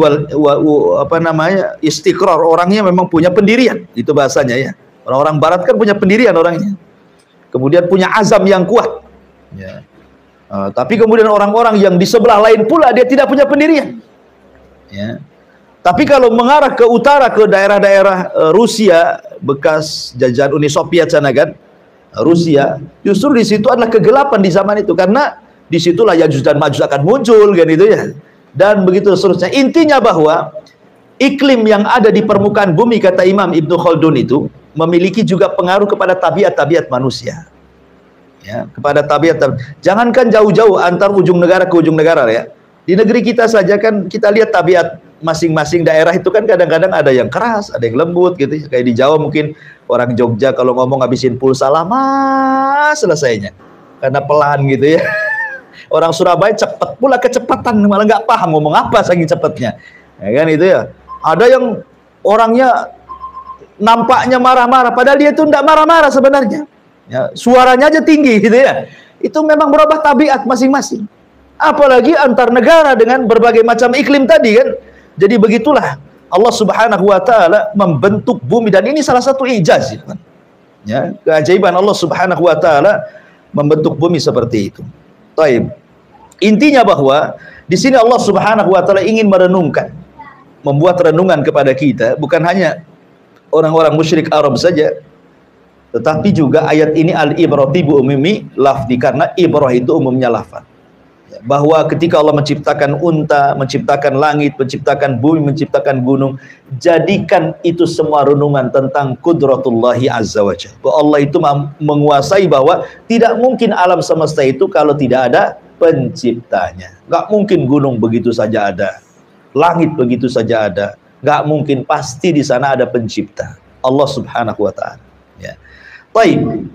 istiqrar, orangnya memang punya pendirian, itu bahasanya ya. Orang-orang barat kan punya pendirian orangnya. Kemudian punya azam yang kuat. Ya. Tapi kemudian orang-orang yang di sebelah lain pula dia tidak punya pendirian. Ya. Tapi kalau mengarah ke utara, ke daerah-daerah Rusia bekas jajahan Uni Soviet sana kan, Rusia, justru di situ adalah kegelapan di zaman itu, karena disitulah Yajuj dan Majuj akan muncul kan itu ya. Dan begitu seterusnya. Intinya bahwa iklim yang ada di permukaan bumi, kata Imam Ibnu Khaldun, itu memiliki juga pengaruh kepada tabiat-tabiat manusia. Ya, kepada tabiat. Jangankan jauh-jauh antar ujung negara ke ujung negara ya. Di negeri kita saja kan kita lihat tabiat masing-masing daerah itu kan kadang-kadang ada yang keras, ada yang lembut gitu. Kayak di Jawa mungkin orang Jogja kalau ngomong habisin pulsa lama selesainya. Karena pelan gitu ya. Orang Surabaya cepet pula kecepatan, malah nggak paham ngomong apa saking cepetnya. Ya kan itu ya. Ada yang orangnya nampaknya marah-marah, padahal dia itu tidak marah-marah sebenarnya. Ya, suaranya aja tinggi gitu ya. Itu memang berubah tabiat masing-masing. Apalagi antar negara dengan berbagai macam iklim tadi kan. Jadi begitulah Allah Subhanahu wa taala membentuk bumi, dan ini salah satu ijaz ya, kan? Ya, keajaiban Allah Subhanahu wa taala membentuk bumi seperti itu. Taib. Intinya bahwa di sini Allah Subhanahu wa taala ingin merenungkan, membuat renungan kepada kita, bukan hanya orang-orang musyrik Arab saja, tetapi juga ayat ini al-ibrati bi umumi lafzi, karena ibrah itu umumnya lafaz. Bahwa ketika Allah menciptakan unta, menciptakan langit, menciptakan bumi, menciptakan gunung, jadikan itu semua renungan tentang kudratullahi azza wa jalla. Bahwa Allah itu menguasai, bahwa tidak mungkin alam semesta itu kalau tidak ada penciptanya. Nggak mungkin gunung begitu saja ada, langit begitu saja ada, nggak mungkin, pasti di sana ada pencipta, Allah Subhanahu wa taala. Ya. Baik.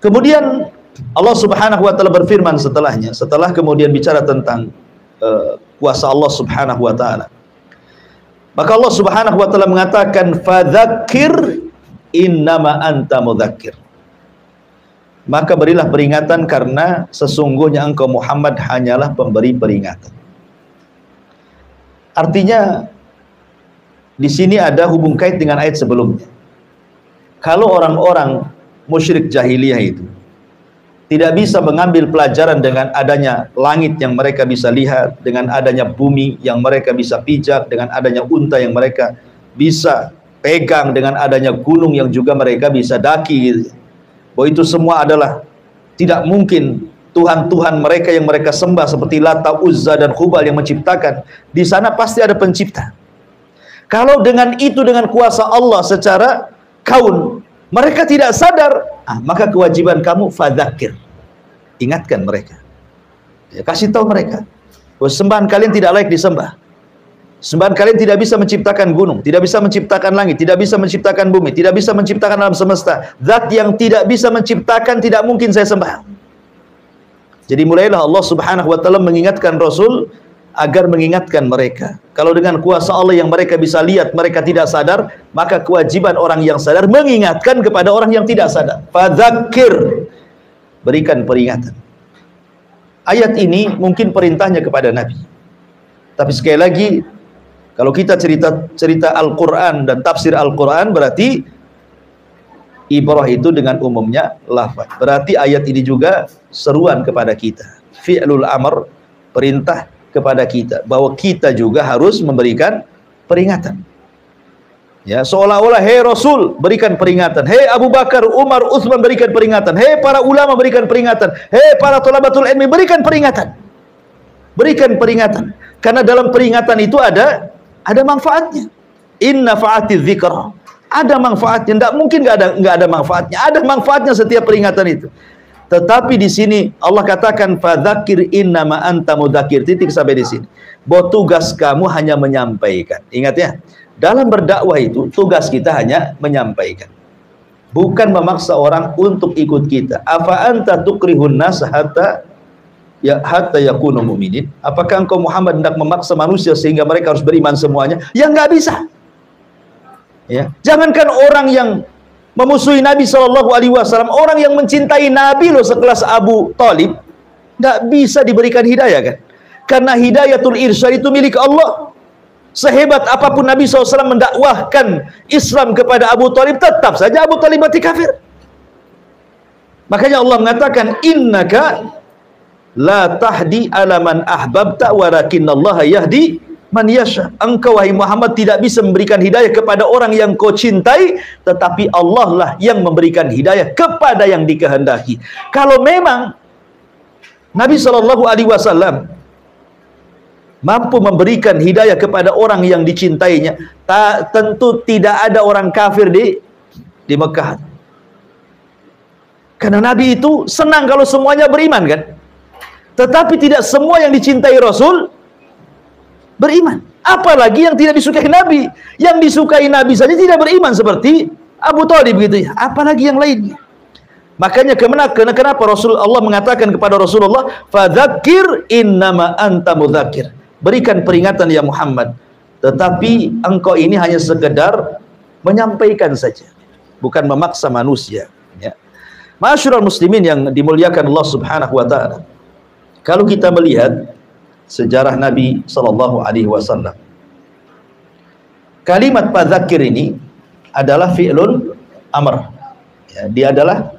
Kemudian Allah Subhanahu wa taala berfirman setelahnya, setelah kemudian bicara tentang kuasa Allah Subhanahu wa taala. Maka Allah Subhanahu wa taala mengatakan, fadzakir innama anta mudzakir. Maka berilah peringatan, karena sesungguhnya engkau Muhammad hanyalah pemberi peringatan. Artinya di sini ada hubung kait dengan ayat sebelumnya. Kalau orang-orang musyrik jahiliyah itu tidak bisa mengambil pelajaran dengan adanya langit yang mereka bisa lihat, dengan adanya bumi yang mereka bisa pijak, dengan adanya unta yang mereka bisa pegang, dengan adanya gunung yang juga mereka bisa daki gitu. Bahwa itu semua adalah tidak mungkin Tuhan-Tuhan mereka yang mereka sembah seperti Lata, Uzza dan Hubal yang menciptakan. Di sana pasti ada pencipta. Kalau dengan itu, dengan kuasa Allah secara kaun, mereka tidak sadar, maka kewajiban kamu fadzakir, ingatkan mereka, ya, kasih tahu mereka bahwa sembahan kalian tidak layak disembah. Sembahan kalian tidak bisa menciptakan gunung, tidak bisa menciptakan langit, tidak bisa menciptakan bumi, tidak bisa menciptakan alam semesta. Zat yang tidak bisa menciptakan tidak mungkin saya sembah. Jadi mulailah Allah Subhanahu wa taala mengingatkan Rasul agar mengingatkan mereka. Kalau dengan kuasa Allah yang mereka bisa lihat, mereka tidak sadar, maka kewajiban orang yang sadar mengingatkan kepada orang yang tidak sadar. Fadzakir, berikan peringatan. Ayat ini mungkin perintahnya kepada Nabi. Tapi sekali lagi, kalau kita cerita Al-Quran dan tafsir Al-Quran, berarti ibrah itu dengan umumnya lafaz. Berarti ayat ini juga seruan kepada kita. Fi'lul amr, perintah kepada kita, bahwa kita juga harus memberikan peringatan. Ya, seolah-olah, hei Rasul, berikan peringatan. Hei Abu Bakar, Umar, Utsman, berikan peringatan. Hei para ulama, berikan peringatan. Hei para thalabatul ilmi, berikan peringatan. Berikan peringatan. Karena dalam peringatan itu ada manfaatnya. Inna fa'ati dzikra. Ada manfaatnya. Tidak mungkin nggak ada manfaatnya. Ada manfaatnya setiap peringatan itu. Tetapi di sini Allah katakan fadzakir innama anta mudzakir, titik sampai di sini. Bahwa tugas kamu hanya menyampaikan. Ingat ya, dalam berdakwah itu tugas kita hanya menyampaikan, bukan memaksa orang untuk ikut kita. Afa anta tukrihun nas hatta yakunu mu'minin? Apakah engkau Muhammad hendak memaksa manusia sehingga mereka harus beriman semuanya? Ya nggak bisa. Ya, jangankan orang yang memusuhi Nabi SAW, orang yang mencintai Nabi loh sekelas Abu Talib, nggak bisa diberikan hidayah kan? Karena hidayatul irsyad itu milik Allah. Sehebat apapun Nabi SAW mendakwahkan Islam kepada Abu Talib, tetap saja Abu Talib mati kafir. Makanya Allah mengatakan, innaka la tahdi ala man ahbabta walakinnallaha yahdi man yasha. Engkau wahai Muhammad tidak bisa memberikan hidayah kepada orang yang kau cintai, tetapi Allah lah yang memberikan hidayah kepada yang dikehendaki. Kalau memang Nabi SAW mampu memberikan hidayah kepada orang yang dicintainya, tentu tidak ada orang kafir di Mekah. Karena Nabi itu senang kalau semuanya beriman kan. Tetapi tidak semua yang dicintai Rasul beriman. Apalagi yang tidak disukai Nabi. Yang disukai Nabi saja tidak beriman seperti Abu Thalib gitu ya. Apalagi yang lainnya. Makanya kenapa Allah mengatakan kepada Rasulullah, "Fadzakir innama anta mudzakir." Berikan peringatan ya Muhammad. Tetapi engkau ini hanya sekedar menyampaikan saja, bukan memaksa manusia. Ya. Ma'asyiral muslimin yang dimuliakan Allah Subhanahu wa taala. Kalau kita melihat sejarah Nabi sallallahu alaihi wasallam, kalimat fadzakir ini adalah fi'lun amr. Ya, dia adalah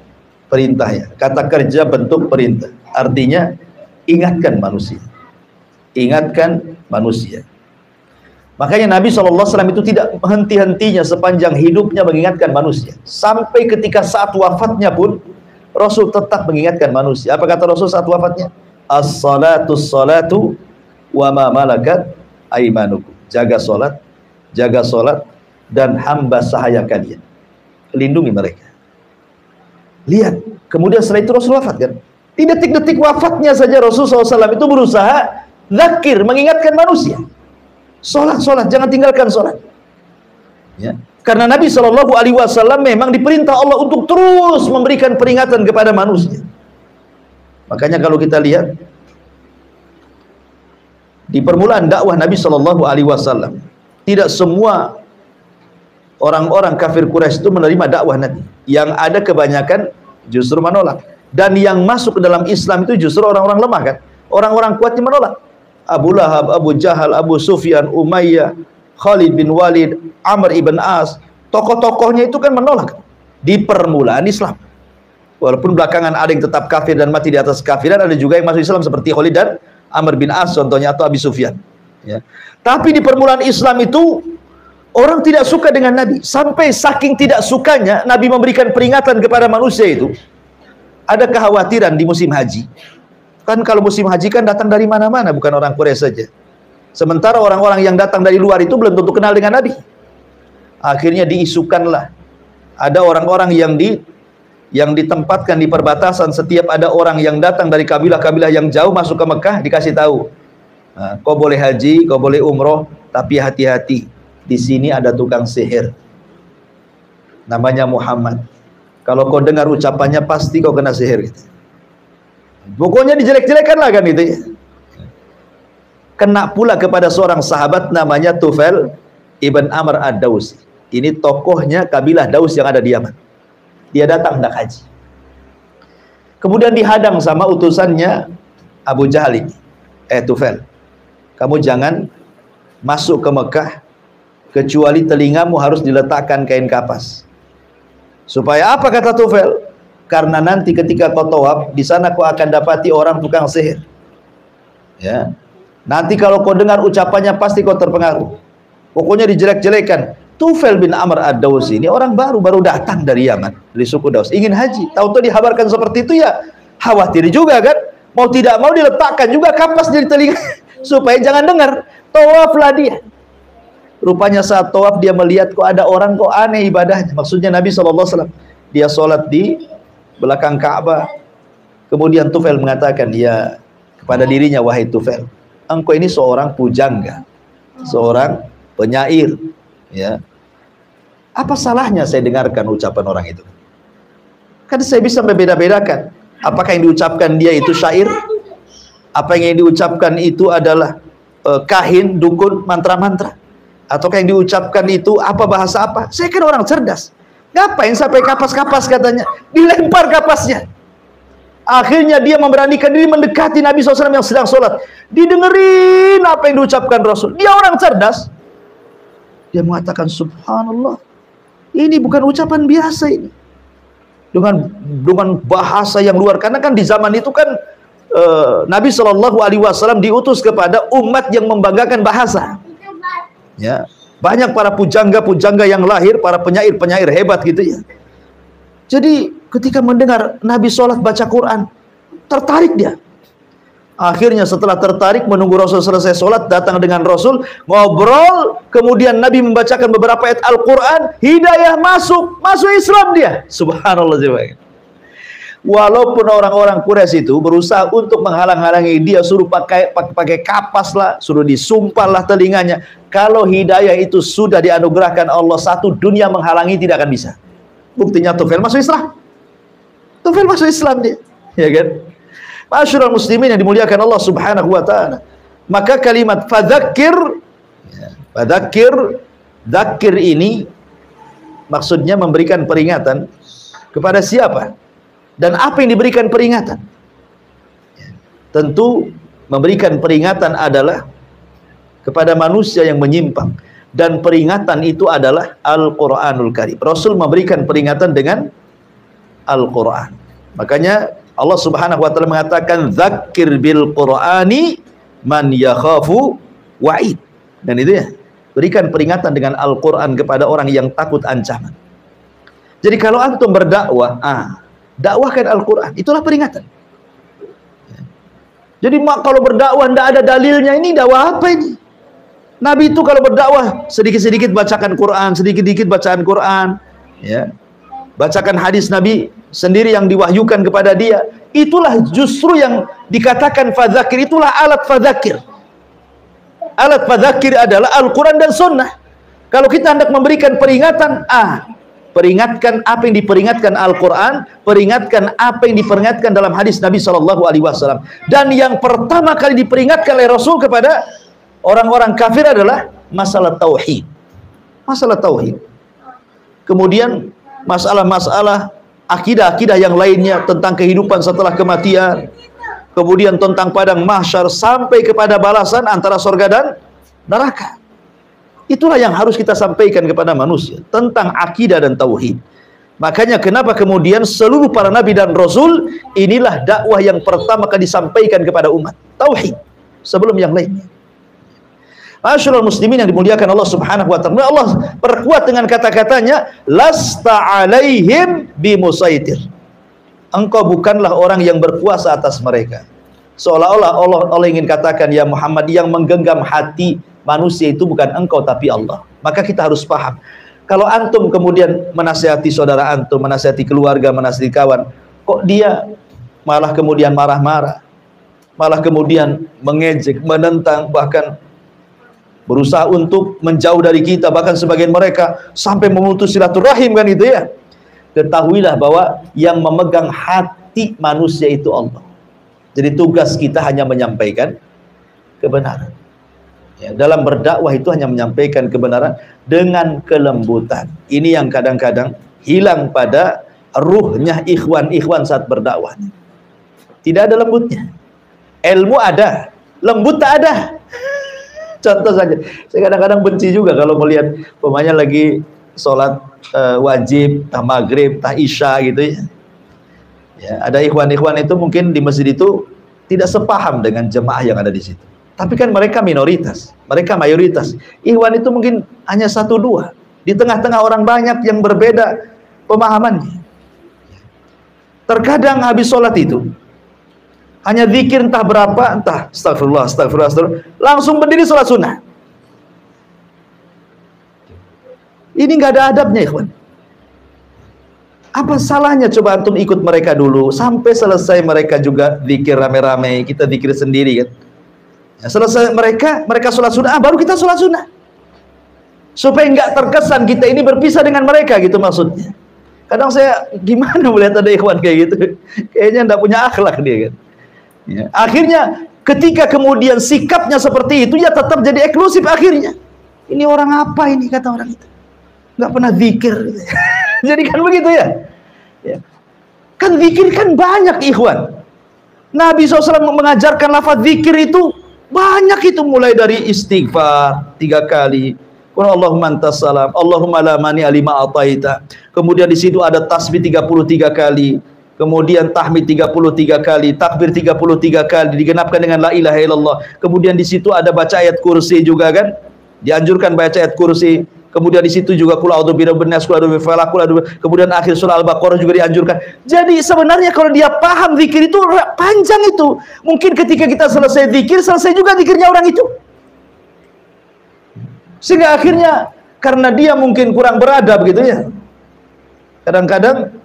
perintah ya. Kata kerja bentuk perintah. Artinya ingatkan manusia. Ingatkan manusia. Makanya Nabi SAW itu tidak henti-hentinya sepanjang hidupnya mengingatkan manusia. Sampai ketika saat wafatnya pun Rasul tetap mengingatkan manusia. Apa kata Rasul saat wafatnya? As-salatu wa ma malakat aimanukum. Jaga salat dan hamba sahaya kalian. Lindungi mereka. Lihat, kemudian setelah itu Rasul wafat kan? Di detik-detik wafatnya saja Rasul SAW itu berusaha zakir, mengingatkan manusia. Sholat, jangan tinggalkan sholat. Ya. Karena Nabi SAW memang diperintah Allah untuk terus memberikan peringatan kepada manusia. Makanya kalau kita lihat di permulaan dakwah Nabi SAW, tidak semua orang-orang kafir Quraisy itu menerima dakwah Nabi. Yang ada kebanyakan justru menolak. Dan yang masuk ke dalam Islam itu justru orang-orang lemah kan. Orang-orang kuatnya menolak. Abu Lahab, Abu Jahal, Abu Sufyan, Umayyah, Khalid bin Walid, Amr ibn As, tokoh-tokohnya itu kan menolak di permulaan Islam. Walaupun belakangan ada yang tetap kafir dan mati di atas kafiran, ada juga yang masuk Islam seperti Khalid dan Amr bin As contohnya, atau Abi Sufyan. Ya. Tapi di permulaan Islam itu orang tidak suka dengan Nabi. Sampai saking tidak sukanya Nabi memberikan peringatan kepada manusia itu. Ada kekhawatiran di musim haji. Kan kalau musim haji kan datang dari mana-mana, bukan orang Quraisy saja. Sementara orang-orang yang datang dari luar itu belum tentu kenal dengan Nabi. Akhirnya diisukanlah. Ada orang-orang yang ditempatkan di perbatasan. Setiap ada orang yang datang dari kabilah-kabilah yang jauh masuk ke Mekah, dikasih tahu. Nah, kau boleh haji, kau boleh umroh, tapi hati-hati. Di sini ada tukang sihir. Namanya Muhammad. Kalau kau dengar ucapannya pasti kau kena sihir gitu. Pokoknya dijelek-jelekan lah kan itu ya. Kena pula kepada seorang sahabat namanya Tufail ibn Amr ad-Dausi. Ini tokohnya kabilah Daus yang ada di Yaman. Dia datang hendak haji. Kemudian dihadang sama utusannya Abu Jahal ini. Tufail, kamu jangan masuk ke Mekah kecuali telingamu harus diletakkan kain kapas. Supaya apa kata Tufail? Karena nanti ketika kau tawaf, di sana kau akan dapati orang tukang sihir. Ya. Nanti kalau kau dengar ucapannya pasti kau terpengaruh. Pokoknya dijelek-jelekan. Tufail bin Amr ad-Dausi ini orang baru datang dari Yaman, dari suku Daus, ingin haji. Tahu-tahu dihabarkan seperti itu ya khawatir juga kan. Mau tidak mau diletakkan juga kapas dari telinga supaya jangan dengar. Tawaflah dia. Rupanya saat tawaf dia melihat kok ada orang kok aneh ibadahnya. Maksudnya Nabi SAW. Dia sholat di belakang Ka'bah. Kemudian Tufail mengatakan ya kepada dirinya, wahai Tufail, engkau ini seorang pujangga, seorang penyair, ya. Apa salahnya saya dengarkan ucapan orang itu? Kan saya bisa membeda-bedakan. Apakah yang diucapkan dia itu syair? Apa yang diucapkan itu adalah kahin, dukun, mantra-mantra? Ataukah yang diucapkan itu apa bahasa apa? Saya kan orang cerdas. Ngapain sampai kapas-kapas katanya? Dilempar kapasnya. Akhirnya dia memberanikan diri mendekati Nabi SAW yang sedang sholat. Didengerin apa yang diucapkan Rasul. Dia orang cerdas. Dia mengatakan, subhanallah, ini bukan ucapan biasa ini. Dengan bahasa yang luar. Karena kan di zaman itu kan Nabi SAW diutus kepada umat yang membanggakan bahasa. Ya. Banyak para pujangga-pujangga yang lahir, para penyair-penyair hebat gitu ya. Jadi ketika mendengar Nabi sholat baca Quran, tertarik dia. Akhirnya setelah tertarik menunggu Rasul selesai sholat, datang dengan Rasul, ngobrol, kemudian Nabi membacakan beberapa ayat Al-Quran, hidayah masuk Islam dia. Subhanallah. Walaupun orang-orang Quraisy itu berusaha untuk menghalang-halangi dia, suruh pakai kapas lah, suruh disumpal lah telinganya. Kalau hidayah itu sudah dianugerahkan Allah, satu dunia menghalangi tidak akan bisa. Buktinya Tufail masuk Islam. Tufail masuk Islam dia, ya kan? Ma'asyiral muslimin yang dimuliakan Allah Subhanahu wa taala. Maka kalimat fadzakir, dzakir ini maksudnya memberikan peringatan kepada siapa? Dan apa yang diberikan peringatan? Tentu memberikan peringatan adalah kepada manusia yang menyimpang. Dan peringatan itu adalah Al-Quranul Karim. Rasul memberikan peringatan dengan Al-Quran. Makanya Allah Subhanahu wa taala mengatakan dzakir bil Qur'ani man yakhafu wa'id. Dan itu ya, berikan peringatan dengan Al-Quran kepada orang yang takut ancaman. Jadi kalau antum berdakwah, dakwahkan Al-Quran, itulah peringatan. Jadi kalau berdakwah tidak ada dalilnya, ini dakwah apa ini? Nabi itu kalau berdakwah sedikit-sedikit bacakan Quran, sedikit-sedikit bacaan Quran, ya. Bacakan hadis Nabi sendiri yang diwahyukan kepada dia. Itulah justru yang dikatakan fadzakir, itulah alat fadzakir. Alat fadzakir adalah Al-Quran dan Sunnah. Kalau kita hendak memberikan peringatan, peringatkan apa yang diperingatkan Al-Quran, peringatkan apa yang diperingatkan dalam hadis Nabi SAW. Dan yang pertama kali diperingatkan oleh Rasul kepada orang-orang kafir adalah masalah tauhid. Masalah tauhid. Kemudian masalah-masalah akidah-akidah yang lainnya tentang kehidupan setelah kematian. Kemudian tentang padang mahsyar sampai kepada balasan antara surga dan neraka. Itulah yang harus kita sampaikan kepada manusia tentang akidah dan tauhid. Makanya kenapa kemudian seluruh para nabi dan rasul, inilah dakwah yang pertama kali disampaikan kepada umat, tauhid, sebelum yang lainnya. Ma'asyiral muslimin yang dimuliakan Allah Subhanahu wa taala, Allah perkuat dengan kata-katanya lasta alaihim bimusaitir. Engkau bukanlah orang yang berkuasa atas mereka. Seolah-olah Allah ingin katakan, ya Muhammad, yang menggenggam hati manusia itu bukan engkau tapi Allah. Maka kita harus paham, kalau antum kemudian menasihati saudara antum, menasihati keluarga, menasihati kawan, kok dia malah kemudian marah-marah, malah kemudian mengejek, menentang, bahkan berusaha untuk menjauh dari kita, bahkan sebagian mereka sampai memutus silaturahim, kan itu ya. Ketahuilah bahwa yang memegang hati manusia itu Allah. Jadi tugas kita hanya menyampaikan kebenaran. Ya, dalam berdakwah itu hanya menyampaikan kebenaran dengan kelembutan. Ini yang kadang-kadang hilang pada ruhnya ikhwan-ikhwan saat berdakwah. Tidak ada lembutnya. Ilmu ada, lembut tak ada. Contoh saja, saya kadang-kadang benci juga kalau melihat pemainnya lagi sholat wajib, tah maghrib, tah isya gitu ya. Ya, ada ikhwan-ikhwan itu mungkin di masjid itu tidak sepaham dengan jemaah yang ada di situ. Tapi kan mereka minoritas, mereka mayoritas. Ikhwan itu mungkin hanya 1-2 di tengah-tengah orang banyak yang berbeda pemahamannya. Terkadang habis sholat itu hanya zikir entah berapa, entah astagfirullah, astagfirullah, astagfirullah, langsung berdiri sholat sunnah. Ini nggak ada adabnya, ikhwan. Apa salahnya coba antum ikut mereka dulu sampai selesai, mereka juga zikir rame-rame, kita zikir sendiri kan. Ya, selesai mereka sholat sunnah, baru kita sholat sunnah. Supaya nggak terkesan kita ini berpisah dengan mereka gitu maksudnya. Kadang saya gimana melihat ada ikhwan kayak gitu, kayaknya nggak punya akhlak dia kan. Ya, akhirnya ketika kemudian sikapnya seperti itu, ya tetap jadi eksklusif akhirnya. Ini orang apa ini, kata orang itu, nggak pernah zikir gitu. Jadi kan begitu ya. Ya. Kan zikir kan banyak, ikhwan. Nabi SAW mengajarkan lafaz zikir itu banyak, itu mulai dari istighfar 3 kali, Allahumma antas salam, Allahumma la mani alima ataita. Kemudian di situ ada tasbih 33 kali, kemudian tahmid 33 kali, takbir 33 kali, digenapkan dengan la ilaha illallah. Kemudian di situ ada baca ayat kursi juga kan, dianjurkan baca ayat kursi. Kemudian di situ juga qul a'udzu birabbin nas, qul a'udzu bifalaq, kemudian akhir surah Al-Baqarah juga dianjurkan. Jadi sebenarnya kalau dia paham zikir itu panjang itu. Mungkin ketika kita selesai zikir, selesai juga zikirnya orang itu. Sehingga akhirnya karena dia mungkin kurang beradab gitu ya. Kadang-kadang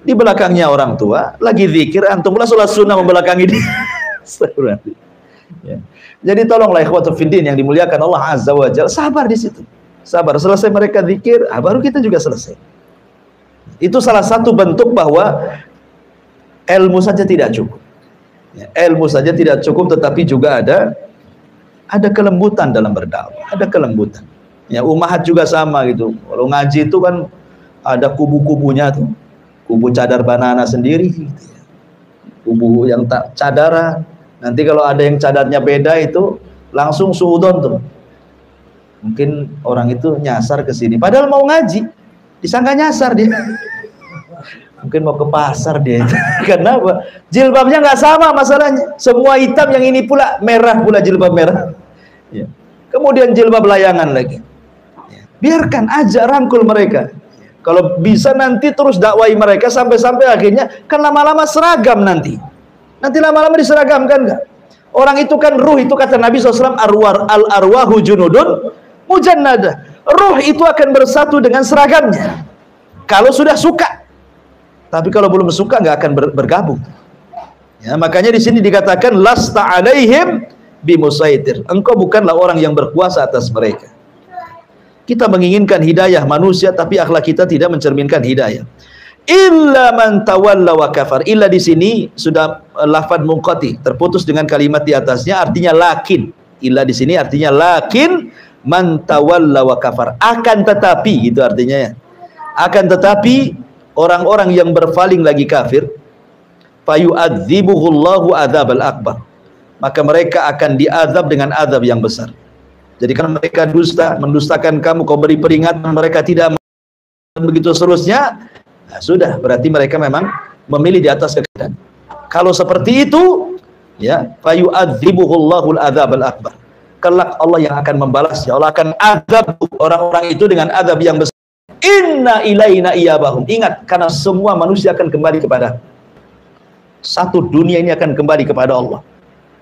Di belakangnya orang tua lagi zikir, antumlah sholat sunnah membelakangi dia. Ya. Jadi tolonglah ikhwatul fiddin yang dimuliakan Allah Azza wa Jalla, sabar di situ. Sabar, selesai mereka zikir, baru kita juga selesai. Itu salah satu bentuk bahwa ilmu saja tidak cukup. Ya, ilmu saja tidak cukup, tetapi juga ada kelembutan dalam berdakwah, ada kelembutan. Ya, umahat juga sama gitu. Kalau ngaji itu kan ada kubu-kubunya tuh. Kubu cadar banana sendiri gitu ya. Kubu yang tak cadara. Nanti kalau ada yang cadarnya beda itu langsung suudon tuh. Mungkin orang itu nyasar ke sini padahal mau ngaji, disangka nyasar dia. Mungkin mau ke pasar dia. Kenapa? Jilbabnya nggak sama masalahnya. Semua hitam, yang ini pula merah pula, jilbab merah. Ya. Kemudian jilbab layangan lagi. Ya. Biarkan aja, rangkul mereka. Kalau bisa nanti terus dakwai mereka sampai-sampai akhirnya kan lama-lama seragam nanti. Nanti lama-lama diseragamkan enggak? Orang itu kan ruh, itu kata Nabi SAW, al-arwahu junudun mujannada. Ruh itu akan bersatu dengan seragamnya. Kalau sudah suka. Tapi kalau belum suka nggak akan bergabung. Ya, makanya di sini dikatakan lasta alaihim bimusaitir. Engkau bukanlah orang yang berkuasa atas mereka. Kita menginginkan hidayah manusia, tapi akhlak kita tidak mencerminkan hidayah. Illa man tawalla wa kafar. Illa di sini sudah lafadz munqati, terputus dengan kalimat di atasnya, artinya lakin. Illa di sini artinya lakin man tawalla wa kafar. Akan tetapi, gitu artinya ya. Akan tetapi orang-orang yang berpaling lagi kafir, fayu'adzibuhullahu adzabal akbar. Maka mereka akan diazab dengan azab yang besar. Jadi kan mereka dusta, mendustakan kamu, kau beri peringatan, mereka tidak, begitu seterusnya. Nah, sudah, berarti mereka memang memilih di atas kekiran. Kalau seperti itu, ya, fayu'adzibuhullahul adzabal akbar. Kelak Allah yang akan membalas, ya Allah akan azab orang-orang itu dengan azab yang besar. Inna ilaina iyabahum. Ingat, karena semua manusia akan kembali kepada satu, dunia ini akan kembali kepada Allah.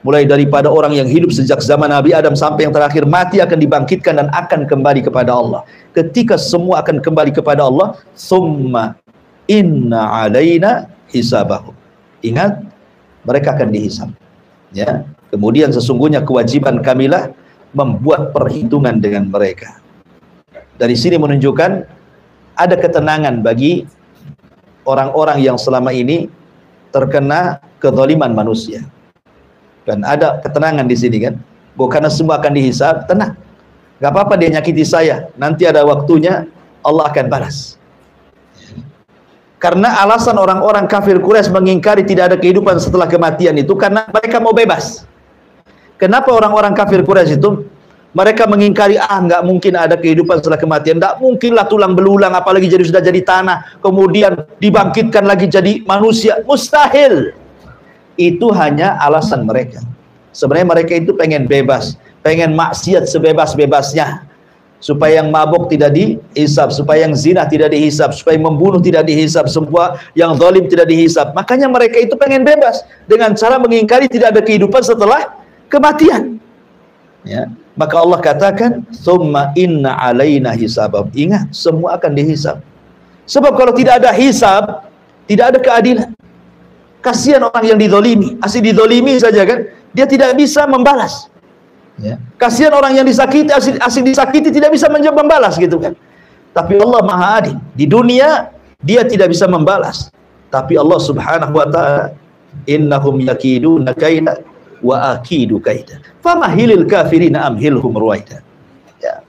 Mulai daripada orang yang hidup sejak zaman Nabi Adam sampai yang terakhir mati akan dibangkitkan dan akan kembali kepada Allah. Ketika semua akan kembali kepada Allah, summa inna alaina hisabahum. Ingat, mereka akan dihisab. Ya. Kemudian sesungguhnya kewajiban kamilah membuat perhitungan dengan mereka. Dari sini menunjukkan ada ketenangan bagi orang-orang yang selama ini terkena kezaliman manusia. Dan ada ketenangan di sini kan, bukan semua akan dihisab, tenang. Gak apa-apa dia nyakiti saya, nanti ada waktunya Allah akan balas. Karena alasan orang-orang kafir Quraisy mengingkari tidak ada kehidupan setelah kematian itu karena mereka mau bebas. Kenapa orang-orang kafir Quraisy itu mereka mengingkari, nggak mungkin ada kehidupan setelah kematian, nggak mungkinlah tulang belulang, apalagi sudah jadi tanah, kemudian dibangkitkan lagi jadi manusia, mustahil. Itu hanya alasan mereka. Sebenarnya mereka itu pengen bebas, pengen maksiat sebebas-bebasnya, supaya yang mabuk tidak dihisab, supaya yang zina tidak dihisab, supaya membunuh tidak dihisab, semua yang zalim tidak dihisab. Makanya mereka itu pengen bebas dengan cara mengingkari tidak ada kehidupan setelah kematian. Ya, maka Allah katakan, "Tsumma inna alaina hisabam." Ingat, semua akan dihisab. Sebab kalau tidak ada hisab, tidak ada keadilan. Kasihan orang yang dizolimi, asli dizolimi saja kan, dia tidak bisa membalas. Ya. Kasihan orang yang disakiti, asli disakiti tidak bisa membalas gitu kan. Tapi Allah Maha Adil. Di dunia dia tidak bisa membalas. Tapi Allah Subhanahu wa taala, innahum yakiduna kaida wa akidu kaida. Famahilil kafirina amhilhum ruwaida. Ya.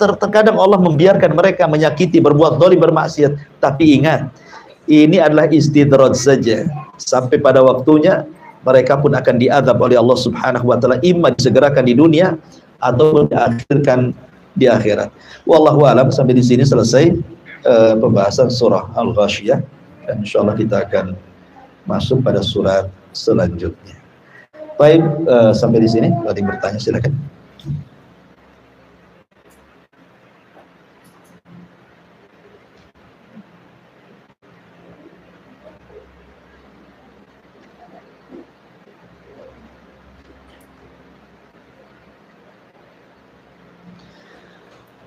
Terkadang Allah membiarkan mereka menyakiti, berbuat zalim, bermaksiat, tapi ingat, ini adalah istidraj saja. Sampai pada waktunya mereka pun akan diazab oleh Allah Subhanahu wa taala, imma disegerakan di dunia atau diakhirkan di akhirat. Wallahu alam. Sampai di sini selesai pembahasan surah Al-Ghasyiyah, dan insyaallah kita akan masuk pada surat selanjutnya. Baik, sampai di sini. Ada yang bertanya silakan.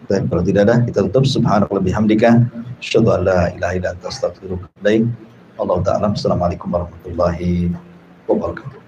Dan kalau tidak ada, kita tutup. Subhanallah bihamdika, asyhadu an la ilaha illa anta astaghfiruka wa atubu ilaik. Allah ta'ala. Assalamualaikum warahmatullahi wabarakatuh.